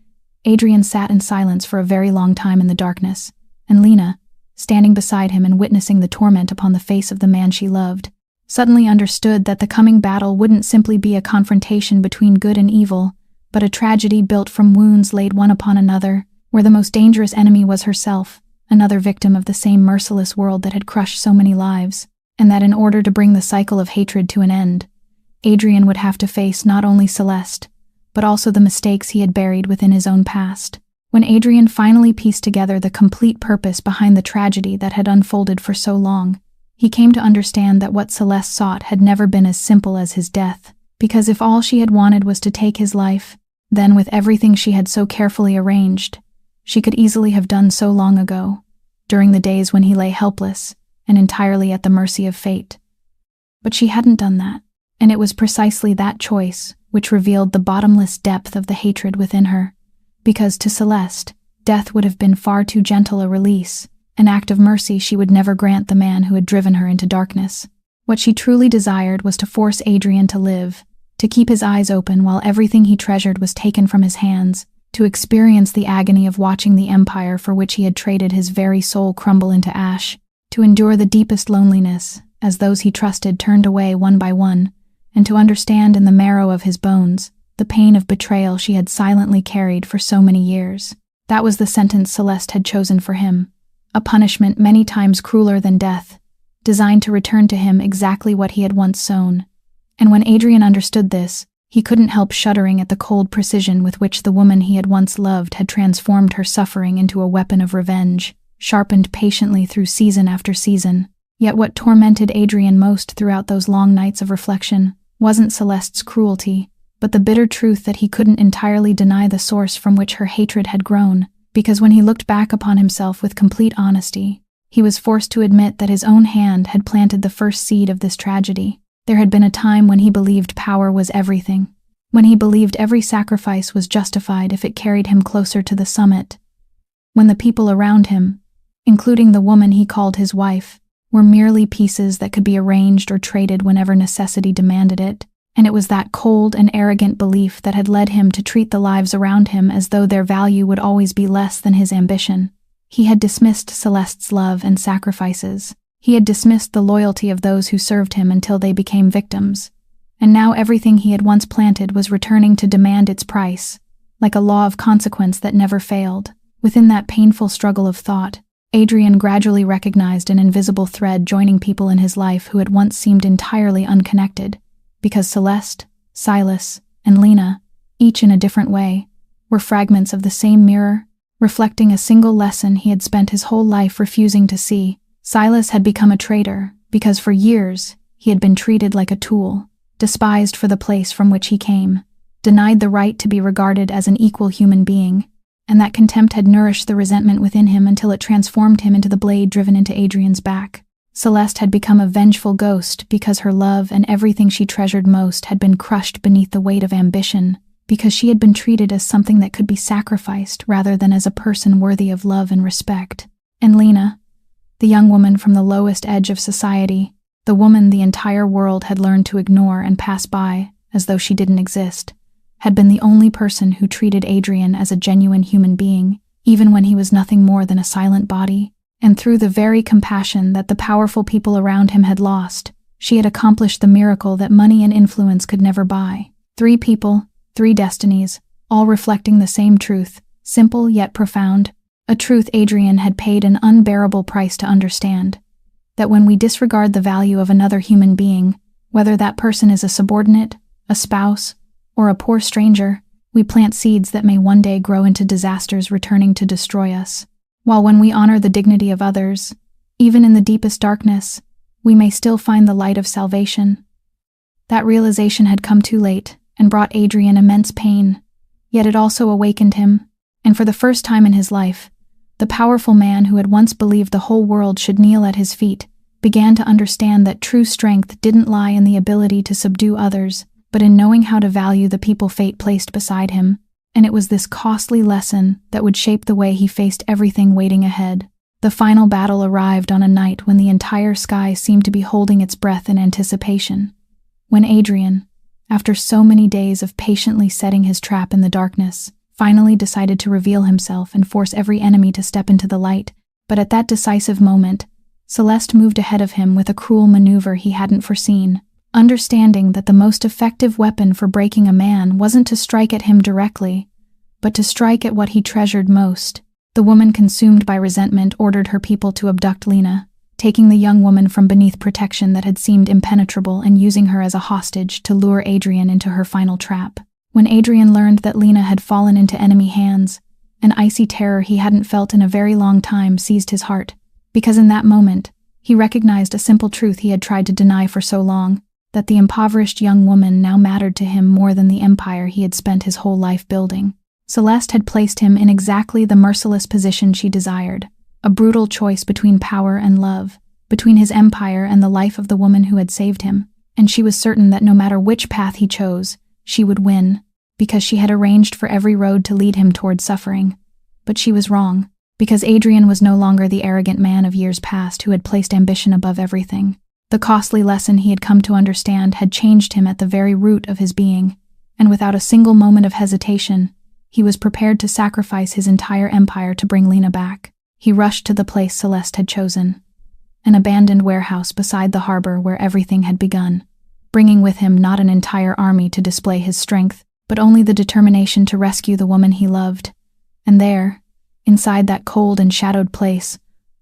Adrian sat in silence for a very long time in the darkness, and Lena, standing beside him and witnessing the torment upon the face of the man she loved, suddenly understood that the coming battle wouldn't simply be a confrontation between good and evil, but a tragedy built from wounds laid one upon another, where the most dangerous enemy was herself, another victim of the same merciless world that had crushed so many lives, and that in order to bring the cycle of hatred to an end, Adrian would have to face not only Celeste, but also the mistakes he had buried within his own past. When Adrian finally pieced together the complete purpose behind the tragedy that had unfolded for so long, he came to understand that what Celeste sought had never been as simple as his death, because if all she had wanted was to take his life, then with everything she had so carefully arranged, she could easily have done so long ago, during the days when he lay helpless and entirely at the mercy of fate. But she hadn't done that, and it was precisely that choice which revealed the bottomless depth of the hatred within her, because to Celeste, death would have been far too gentle a release, an act of mercy she would never grant the man who had driven her into darkness. What she truly desired was to force Adrian to live, to keep his eyes open while everything he treasured was taken from his hands, to experience the agony of watching the empire for which he had traded his very soul crumble into ash, to endure the deepest loneliness as those he trusted turned away one by one, and to understand in the marrow of his bones the pain of betrayal she had silently carried for so many years. That was the sentence Celeste had chosen for him, a punishment many times crueler than death, designed to return to him exactly what he had once sown. And when Adrian understood this, he couldn't help shuddering at the cold precision with which the woman he had once loved had transformed her suffering into a weapon of revenge, sharpened patiently through season after season. Yet what tormented Adrian most throughout those long nights of reflection wasn't Celeste's cruelty, but the bitter truth that he couldn't entirely deny the source from which her hatred had grown, because when he looked back upon himself with complete honesty, he was forced to admit that his own hand had planted the first seed of this tragedy. There had been a time when he believed power was everything, when he believed every sacrifice was justified if it carried him closer to the summit, when the people around him, including the woman he called his wife, were merely pieces that could be arranged or traded whenever necessity demanded it, and it was that cold and arrogant belief that had led him to treat the lives around him as though their value would always be less than his ambition. He had dismissed Celeste's love and sacrifices. He had dismissed the loyalty of those who served him until they became victims, and now everything he had once planted was returning to demand its price, like a law of consequence that never failed. Within that painful struggle of thought, Adrian gradually recognized an invisible thread joining people in his life who had once seemed entirely unconnected, because Celeste, Silas, and Lena, each in a different way, were fragments of the same mirror, reflecting a single lesson he had spent his whole life refusing to see. Silas had become a traitor because for years he had been treated like a tool, despised for the place from which he came, denied the right to be regarded as an equal human being, and that contempt had nourished the resentment within him until it transformed him into the blade driven into Adrian's back. Celeste had become a vengeful ghost because her love and everything she treasured most had been crushed beneath the weight of ambition, because she had been treated as something that could be sacrificed rather than as a person worthy of love and respect. And Lena, the young woman from the lowest edge of society, the woman the entire world had learned to ignore and pass by as though she didn't exist, had been the only person who treated Adrian as a genuine human being, even when he was nothing more than a silent body. And through the very compassion that the powerful people around him had lost, she had accomplished the miracle that money and influence could never buy. 3 people, 3 destinies, all reflecting the same truth, simple yet profound, a truth Adrian had paid an unbearable price to understand, that when we disregard the value of another human being, whether that person is a subordinate, a spouse, or a poor stranger, we plant seeds that may one day grow into disasters returning to destroy us. While when we honor the dignity of others, even in the deepest darkness, we may still find the light of salvation. That realization had come too late and brought Adrian immense pain, yet it also awakened him, and for the first time in his life, The powerful man who had once believed the whole world should kneel at his feet began to understand that true strength didn't lie in the ability to subdue others, but in knowing how to value the people fate placed beside him. And it was this costly lesson that would shape the way he faced everything waiting ahead. The final battle arrived on a night when the entire sky seemed to be holding its breath in anticipation. When Adrian, after so many days of patiently setting his trap in the darkness, finally decided to reveal himself and force every enemy to step into the light. But at that decisive moment, Celeste moved ahead of him with a cruel maneuver he hadn't foreseen. Understanding that the most effective weapon for breaking a man wasn't to strike at him directly, but to strike at what he treasured most, the woman, consumed by resentment, ordered her people to abduct Lena, taking the young woman from beneath protection that had seemed impenetrable and using her as a hostage to lure Adrian into her final trap. When Adrian learned that Lena had fallen into enemy hands, an icy terror he hadn't felt in a very long time seized his heart, because in that moment, he recognized a simple truth he had tried to deny for so long, that the impoverished young woman now mattered to him more than the empire he had spent his whole life building. Celeste had placed him in exactly the merciless position she desired, a brutal choice between power and love, between his empire and the life of the woman who had saved him, and she was certain that no matter which path he chose, she would win, because she had arranged for every road to lead him toward suffering. But she was wrong, because Adrian was no longer the arrogant man of years past who had placed ambition above everything. The costly lesson he had come to understand had changed him at the very root of his being, and without a single moment of hesitation, he was prepared to sacrifice his entire empire to bring Lena back. He rushed to the place Celeste had chosen, an abandoned warehouse beside the harbor where everything had begun, bringing with him not an entire army to display his strength, but only the determination to rescue the woman he loved. And there, inside that cold and shadowed place,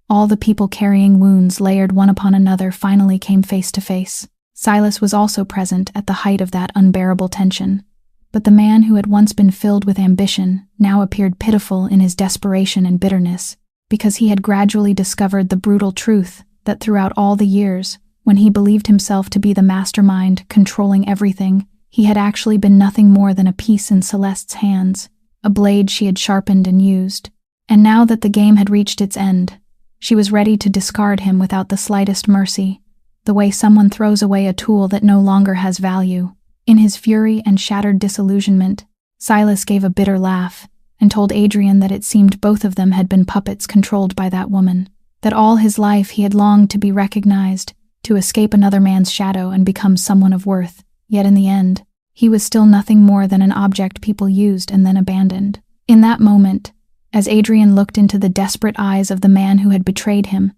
all the people carrying wounds layered one upon another finally came face to face. Silas was also present at the height of that unbearable tension, but the man who had once been filled with ambition now appeared pitiful in his desperation and bitterness, because he had gradually discovered the brutal truth that throughout all the years, when he believed himself to be the mastermind controlling everything, he had actually been nothing more than a piece in Celeste's hands, a blade she had sharpened and used. And now that the game had reached its end, she was ready to discard him without the slightest mercy, the way someone throws away a tool that no longer has value. In his fury and shattered disillusionment, Silas gave a bitter laugh and told Adrian that it seemed both of them had been puppets controlled by that woman, that all his life he had longed to be recognized, to escape another man's shadow and become someone of worth, yet in the end, he was still nothing more than an object people used and then abandoned. In that moment, as Adrian looked into the desperate eyes of the man who had betrayed him,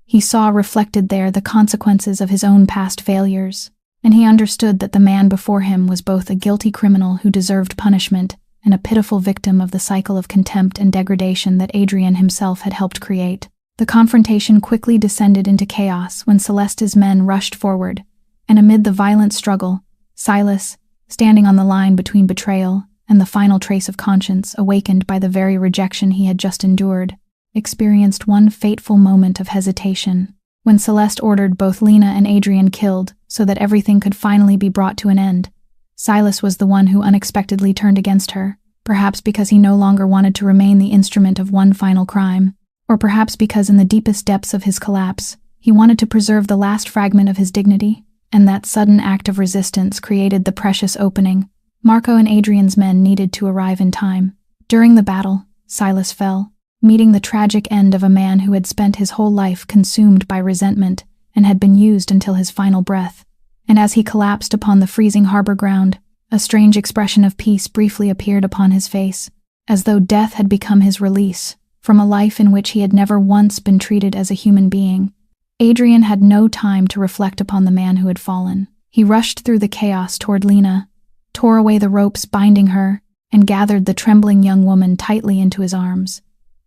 he saw reflected there the consequences of his own past failures, and he understood that the man before him was both a guilty criminal who deserved punishment and a pitiful victim of the cycle of contempt and degradation that Adrian himself had helped create. The confrontation quickly descended into chaos when Celeste's men rushed forward, and amid the violent struggle, Silas, standing on the line between betrayal and the final trace of conscience awakened by the very rejection he had just endured, experienced one fateful moment of hesitation. When Celeste ordered both Lena and Adrian killed so that everything could finally be brought to an end, Silas was the one who unexpectedly turned against her, perhaps because he no longer wanted to remain the instrument of one final crime, or perhaps because in the deepest depths of his collapse, he wanted to preserve the last fragment of his dignity, and that sudden act of resistance created the precious opening. Marco and Adrian's men needed to arrive in time. During the battle, Silas fell, meeting the tragic end of a man who had spent his whole life consumed by resentment and had been used until his final breath. And as he collapsed upon the freezing harbor ground, a strange expression of peace briefly appeared upon his face, as though death had become his release from a life in which he had never once been treated as a human being. Adrian had no time to reflect upon the man who had fallen. He rushed through the chaos toward Lena, tore away the ropes binding her, and gathered the trembling young woman tightly into his arms.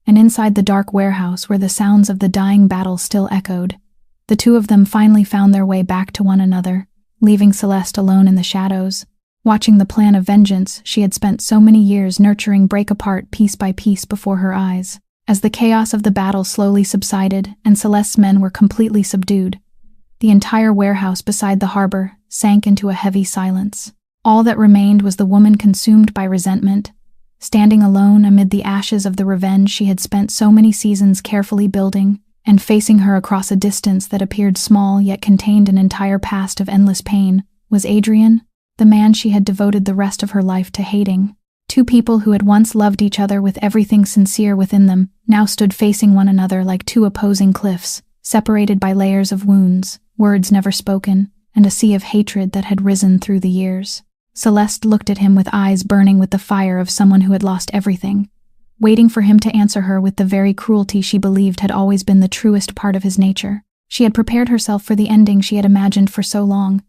And inside the dark warehouse where the sounds of the dying battle still echoed, the two of them finally found their way back to one another, leaving Celeste alone in the shadows, watching the plan of vengeance she had spent so many years nurturing break apart piece by piece before her eyes. As the chaos of the battle slowly subsided and Celeste's men were completely subdued, the entire warehouse beside the harbor sank into a heavy silence. All that remained was the woman consumed by resentment, standing alone amid the ashes of the revenge she had spent so many seasons carefully building, and facing her across a distance that appeared small yet contained an entire past of endless pain, was Adrian, the man she had devoted the rest of her life to hating. Two people who had once loved each other with everything sincere within them now stood facing one another like two opposing cliffs, separated by layers of wounds, words never spoken, and a sea of hatred that had risen through the years. Celeste looked at him with eyes burning with the fire of someone who had lost everything, waiting for him to answer her with the very cruelty she believed had always been the truest part of his nature. She had prepared herself for the ending she had imagined for so long,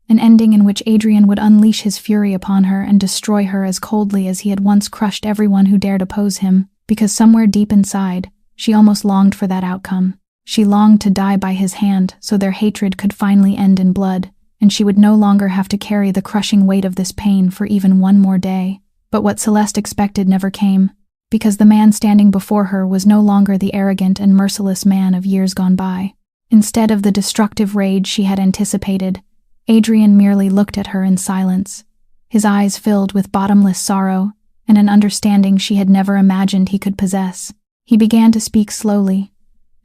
an ending in which Adrian would unleash his fury upon her and destroy her as coldly as he had once crushed everyone who dared oppose him, because somewhere deep inside, she almost longed for that outcome. She longed to die by his hand so their hatred could finally end in blood, and she would no longer have to carry the crushing weight of this pain for even one more day. But what Celeste expected never came, because the man standing before her was no longer the arrogant and merciless man of years gone by. Instead of the destructive rage she had anticipated, Adrian merely looked at her in silence, his eyes filled with bottomless sorrow and an understanding she had never imagined he could possess. He began to speak slowly,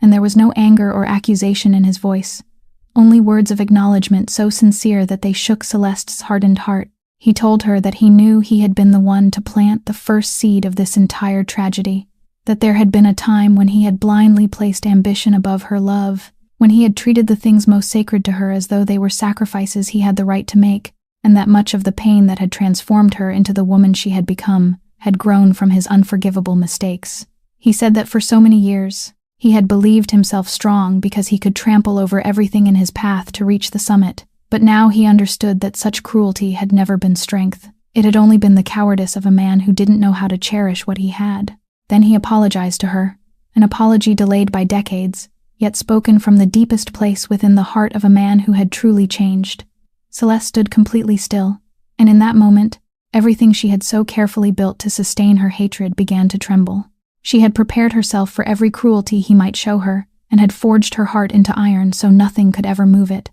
and there was no anger or accusation in his voice, only words of acknowledgement so sincere that they shook Celeste's hardened heart. He told her that he knew he had been the one to plant the first seed of this entire tragedy, that there had been a time when he had blindly placed ambition above her love, when he had treated the things most sacred to her as though they were sacrifices he had the right to make, and that much of the pain that had transformed her into the woman she had become had grown from his unforgivable mistakes. He said that for so many years, he had believed himself strong because he could trample over everything in his path to reach the summit, but now he understood that such cruelty had never been strength. It had only been the cowardice of a man who didn't know how to cherish what he had. Then he apologized to her, an apology delayed by decades, yet spoken from the deepest place within the heart of a man who had truly changed. Celeste stood completely still, and in that moment, everything she had so carefully built to sustain her hatred began to tremble. She had prepared herself for every cruelty he might show her, and had forged her heart into iron so nothing could ever move it.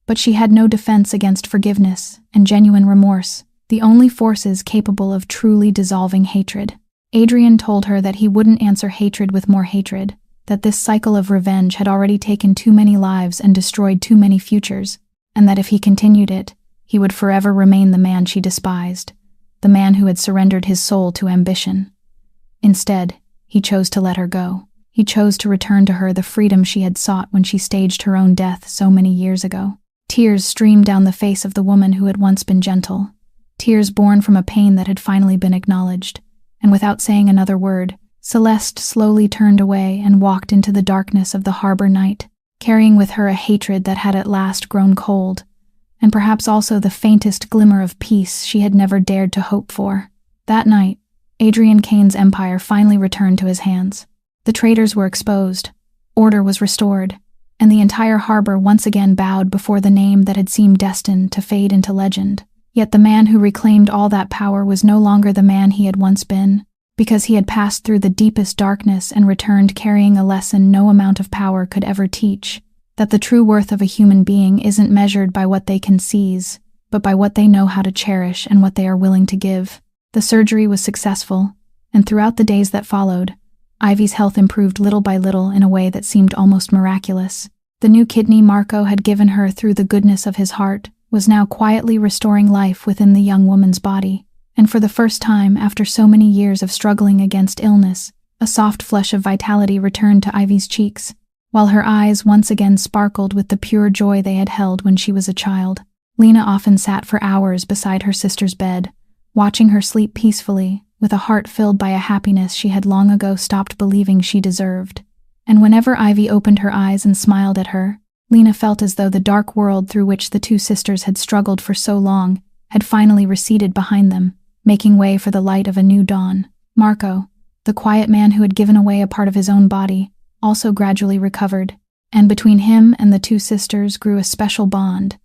But she had no defense against forgiveness and genuine remorse, the only forces capable of truly dissolving hatred. Adrian told her that he wouldn't answer hatred with more hatred, that this cycle of revenge had already taken too many lives and destroyed too many futures, and that if he continued it, he would forever remain the man she despised, the man who had surrendered his soul to ambition. Instead, he chose to let her go. He chose to return to her the freedom she had sought when she staged her own death so many years ago. Tears streamed down the face of the woman who had once been gentle, tears born from a pain that had finally been acknowledged, and without saying another word, Celeste slowly turned away and walked into the darkness of the harbor night, carrying with her a hatred that had at last grown cold, and perhaps also the faintest glimmer of peace she had never dared to hope for. That night, Adrian Kane's empire finally returned to his hands. The traitors were exposed, order was restored, and the entire harbor once again bowed before the name that had seemed destined to fade into legend. Yet the man who reclaimed all that power was no longer the man he had once been, because he had passed through the deepest darkness and returned carrying a lesson no amount of power could ever teach, that the true worth of a human being isn't measured by what they can seize, but by what they know how to cherish and what they are willing to give. The surgery was successful, and throughout the days that followed, Ivy's health improved little by little in a way that seemed almost miraculous. The new kidney Marco had given her through the goodness of his heart was now quietly restoring life within the young woman's body, and for the first time after so many years of struggling against illness, a soft flush of vitality returned to Ivy's cheeks, while her eyes once again sparkled with the pure joy they had held when she was a child. Lena often sat for hours beside her sister's bed, watching her sleep peacefully, with a heart filled by a happiness she had long ago stopped believing she deserved. And whenever Ivy opened her eyes and smiled at her, Lena felt as though the dark world through which the two sisters had struggled for so long had finally receded behind them, making way for the light of a new dawn. Marco, the quiet man who had given away a part of his own body, also gradually recovered, and between him and the two sisters grew a special bond,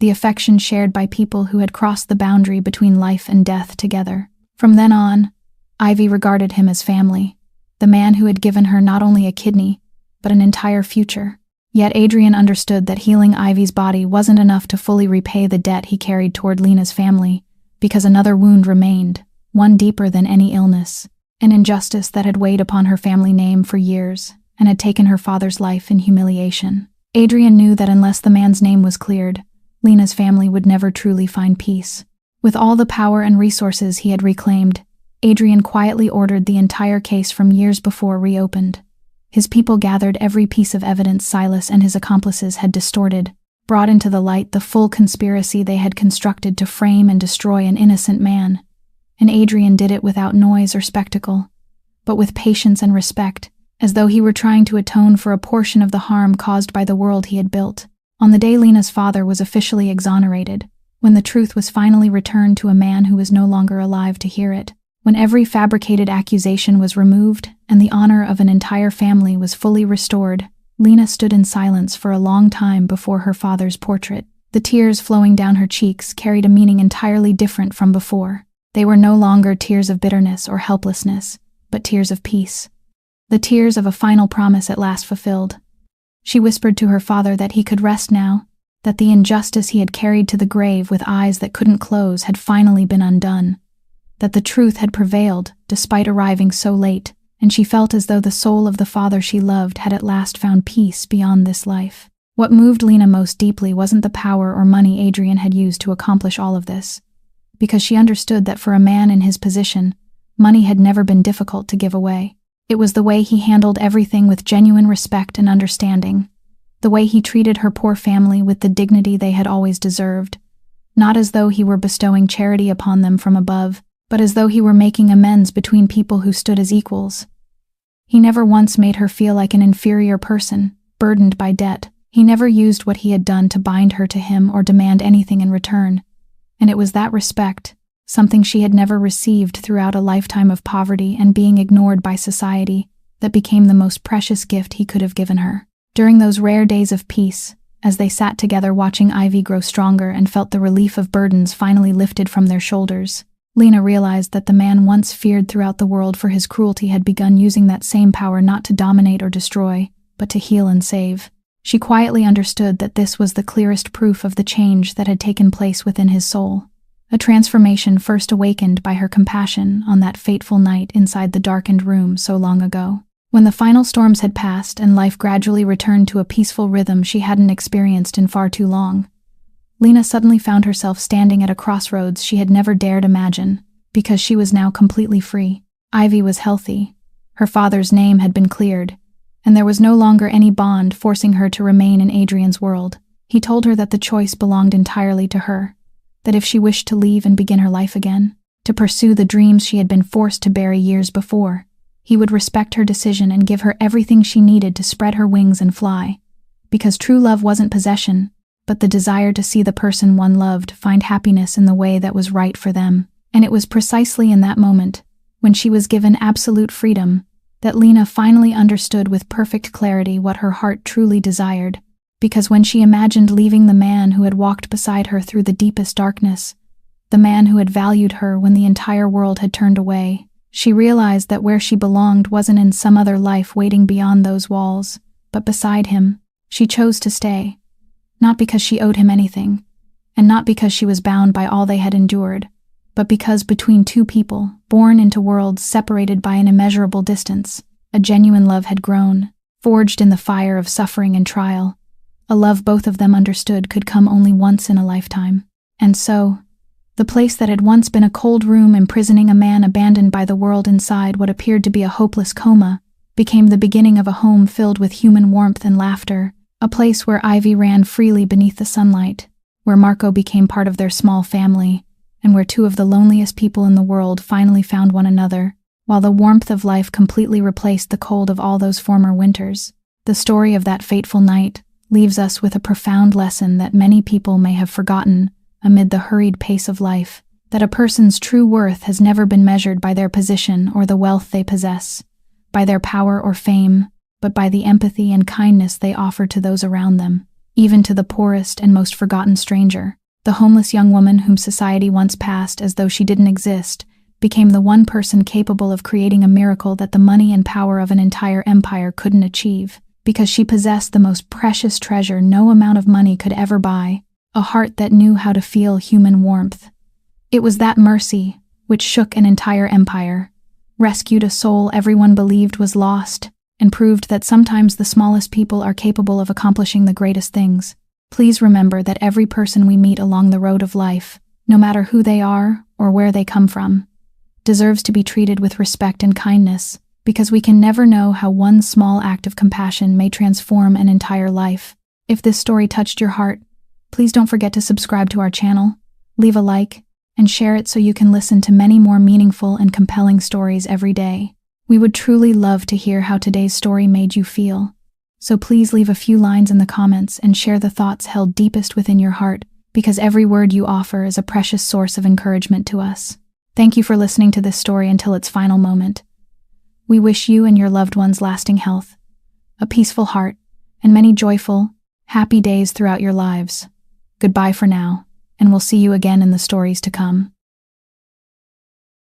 the affection shared by people who had crossed the boundary between life and death together. From then on, Ivy regarded him as family, the man who had given her not only a kidney, but an entire future. Yet Adrian understood that healing Ivy's body wasn't enough to fully repay the debt he carried toward Lena's family, because another wound remained, one deeper than any illness, an injustice that had weighed upon her family name for years and had taken her father's life in humiliation. Adrian knew that unless the man's name was cleared, Lena's family would never truly find peace. With all the power and resources he had reclaimed, Adrian quietly ordered the entire case from years before reopened. His people gathered every piece of evidence Silas and his accomplices had distorted, brought into the light the full conspiracy they had constructed to frame and destroy an innocent man. And Adrian did it without noise or spectacle, but with patience and respect, as though he were trying to atone for a portion of the harm caused by the world he had built. On the day Lena's father was officially exonerated, when the truth was finally returned to a man who was no longer alive to hear it, when every fabricated accusation was removed and the honor of an entire family was fully restored, Lena stood in silence for a long time before her father's portrait. The tears flowing down her cheeks carried a meaning entirely different from before. They were no longer tears of bitterness or helplessness, but tears of peace. The tears of a final promise at last fulfilled. She whispered to her father that he could rest now, that the injustice he had carried to the grave with eyes that couldn't close had finally been undone, that the truth had prevailed despite arriving so late, and she felt as though the soul of the father she loved had at last found peace beyond this life. What moved Lena most deeply wasn't the power or money Adrian had used to accomplish all of this, because she understood that for a man in his position, money had never been difficult to give away. It was the way he handled everything with genuine respect and understanding, the way he treated her poor family with the dignity they had always deserved, not as though he were bestowing charity upon them from above, but as though he were making amends between people who stood as equals. He never once made her feel like an inferior person, burdened by debt. He never used what he had done to bind her to him or demand anything in return. And it was that respect, something she had never received throughout a lifetime of poverty and being ignored by society, that became the most precious gift he could have given her. During those rare days of peace, as they sat together watching Ivy grow stronger and felt the relief of burdens finally lifted from their shoulders, Lena realized that the man once feared throughout the world for his cruelty had begun using that same power not to dominate or destroy, but to heal and save. She quietly understood that this was the clearest proof of the change that had taken place within his soul, a transformation first awakened by her compassion on that fateful night inside the darkened room so long ago. When the final storms had passed and life gradually returned to a peaceful rhythm she hadn't experienced in far too long, Lena suddenly found herself standing at a crossroads she had never dared imagine, because she was now completely free. Ivy was healthy, her father's name had been cleared, and there was no longer any bond forcing her to remain in Adrian's world. He told her that the choice belonged entirely to her, that if she wished to leave and begin her life again, to pursue the dreams she had been forced to bury years before, he would respect her decision and give her everything she needed to spread her wings and fly, because true love wasn't possession, but the desire to see the person one loved find happiness in the way that was right for them. And it was precisely in that moment, when she was given absolute freedom, that Lena finally understood with perfect clarity what her heart truly desired, because when she imagined leaving the man who had walked beside her through the deepest darkness, the man who had valued her when the entire world had turned away, she realized that where she belonged wasn't in some other life waiting beyond those walls, but beside him. She chose to stay, not because she owed him anything, and not because she was bound by all they had endured, but because between two people, born into worlds separated by an immeasurable distance, a genuine love had grown, forged in the fire of suffering and trial, a love both of them understood could come only once in a lifetime. And so, the place that had once been a cold room imprisoning a man abandoned by the world inside what appeared to be a hopeless coma, became the beginning of a home filled with human warmth and laughter, a place where Ivy ran freely beneath the sunlight, where Marco became part of their small family, and where two of the loneliest people in the world finally found one another, while the warmth of life completely replaced the cold of all those former winters. The story of that fateful night leaves us with a profound lesson that many people may have forgotten amid the hurried pace of life, that a person's true worth has never been measured by their position or the wealth they possess, by their power or fame, but by the empathy and kindness they offer to those around them, even to the poorest and most forgotten stranger. The homeless young woman whom society once passed as though she didn't exist became the one person capable of creating a miracle that the money and power of an entire empire couldn't achieve, because she possessed the most precious treasure no amount of money could ever buy, a heart that knew how to feel human warmth. It was that mercy, which shook an entire empire, rescued a soul everyone believed was lost, and proved that sometimes the smallest people are capable of accomplishing the greatest things. Please remember that every person we meet along the road of life, no matter who they are or where they come from, deserves to be treated with respect and kindness, because we can never know how one small act of compassion may transform an entire life. If this story touched your heart, please don't forget to subscribe to our channel, leave a like, and share it so you can listen to many more meaningful and compelling stories every day. We would truly love to hear how today's story made you feel. So please leave a few lines in the comments and share the thoughts held deepest within your heart, because every word you offer is a precious source of encouragement to us. Thank you for listening to this story until its final moment. We wish you and your loved ones lasting health, a peaceful heart, and many joyful, happy days throughout your lives. Goodbye for now, and we'll see you again in the stories to come.